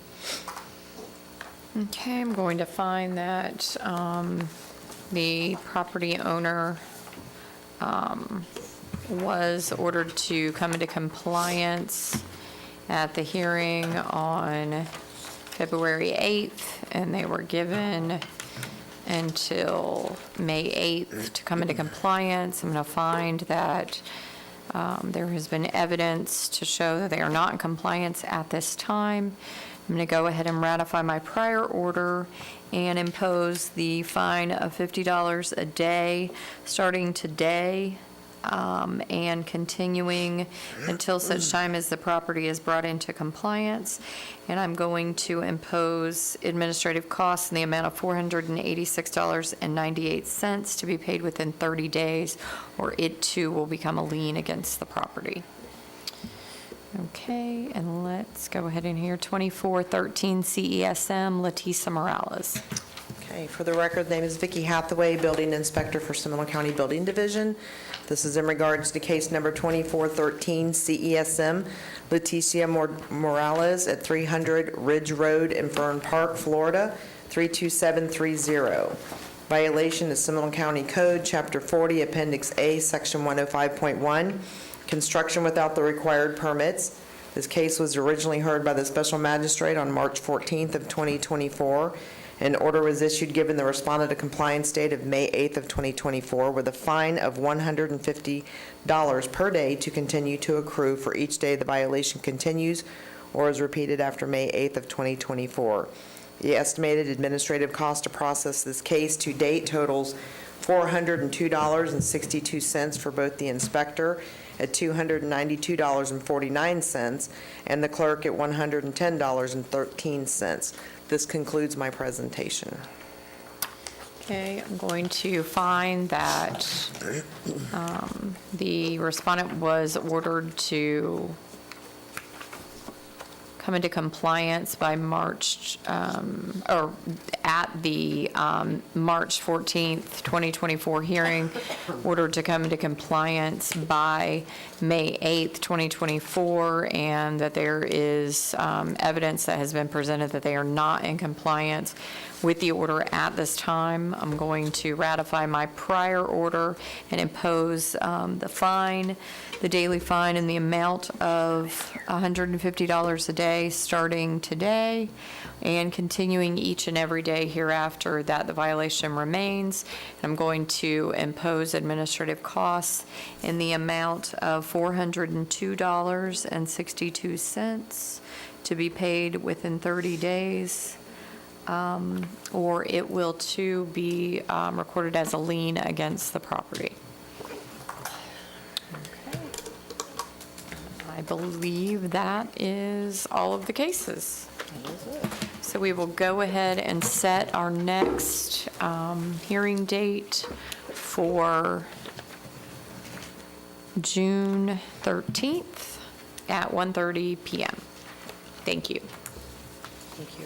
Okay, I'm going to find that the property owner was ordered to come into compliance at the hearing on February 8th, and they were given until May 8th to come into compliance. I'm going to find that there has been evidence to show that they are not in compliance at this time. I'm going to go ahead and ratify my prior order and impose the fine of $50 a day starting today and continuing until such time as the property is brought into compliance. And I'm going to impose administrative costs in the amount of $486.98 to be paid within 30 days, or it too will become a lien against the property. Okay, and let's go ahead and hear 2413 CESM, Leticia Morales. Okay, for the record, name is Vicki Hathaway, Building Inspector for Seminole County Building Division. This is in regards to case number 2413 CESM, Leticia Morales at 300 Ridge Road in Fern Park, Florida, 32730. Violation of Seminole County Code, Chapter 40, Appendix A, Section 105.1, construction without the required permits. This case was originally heard by the Special Magistrate on March 14th of 2024. An order was issued giving the respondent a compliance date of May 8th of 2024 with a fine of $150 per day to continue to accrue for each day the violation continues or is repeated after May 8th of 2024. The estimated administrative cost to process this case to date totals $402.62 for both the inspector at $292.49 and the clerk at $110.13. This concludes my presentation. Okay, I'm going to find that the respondent was ordered to come into compliance by March, or at the March 14th, 2024 hearing, ordered to come into compliance by May 8th, 2024, and that there is evidence that has been presented that they are not in compliance with the order at this time. I'm going to ratify my prior order and impose the fine, the daily fine in the amount of $150 a day starting today and continuing each and every day hereafter that the violation remains. I'm going to impose administrative costs in the amount of $402.62 to be paid within 30 days. Or it will too be recorded as a lien against the property. Okay. I believe that is all of the cases. we will go ahead and set our next hearing date for June 13th at 1:30 PM. Thank you. Thank you.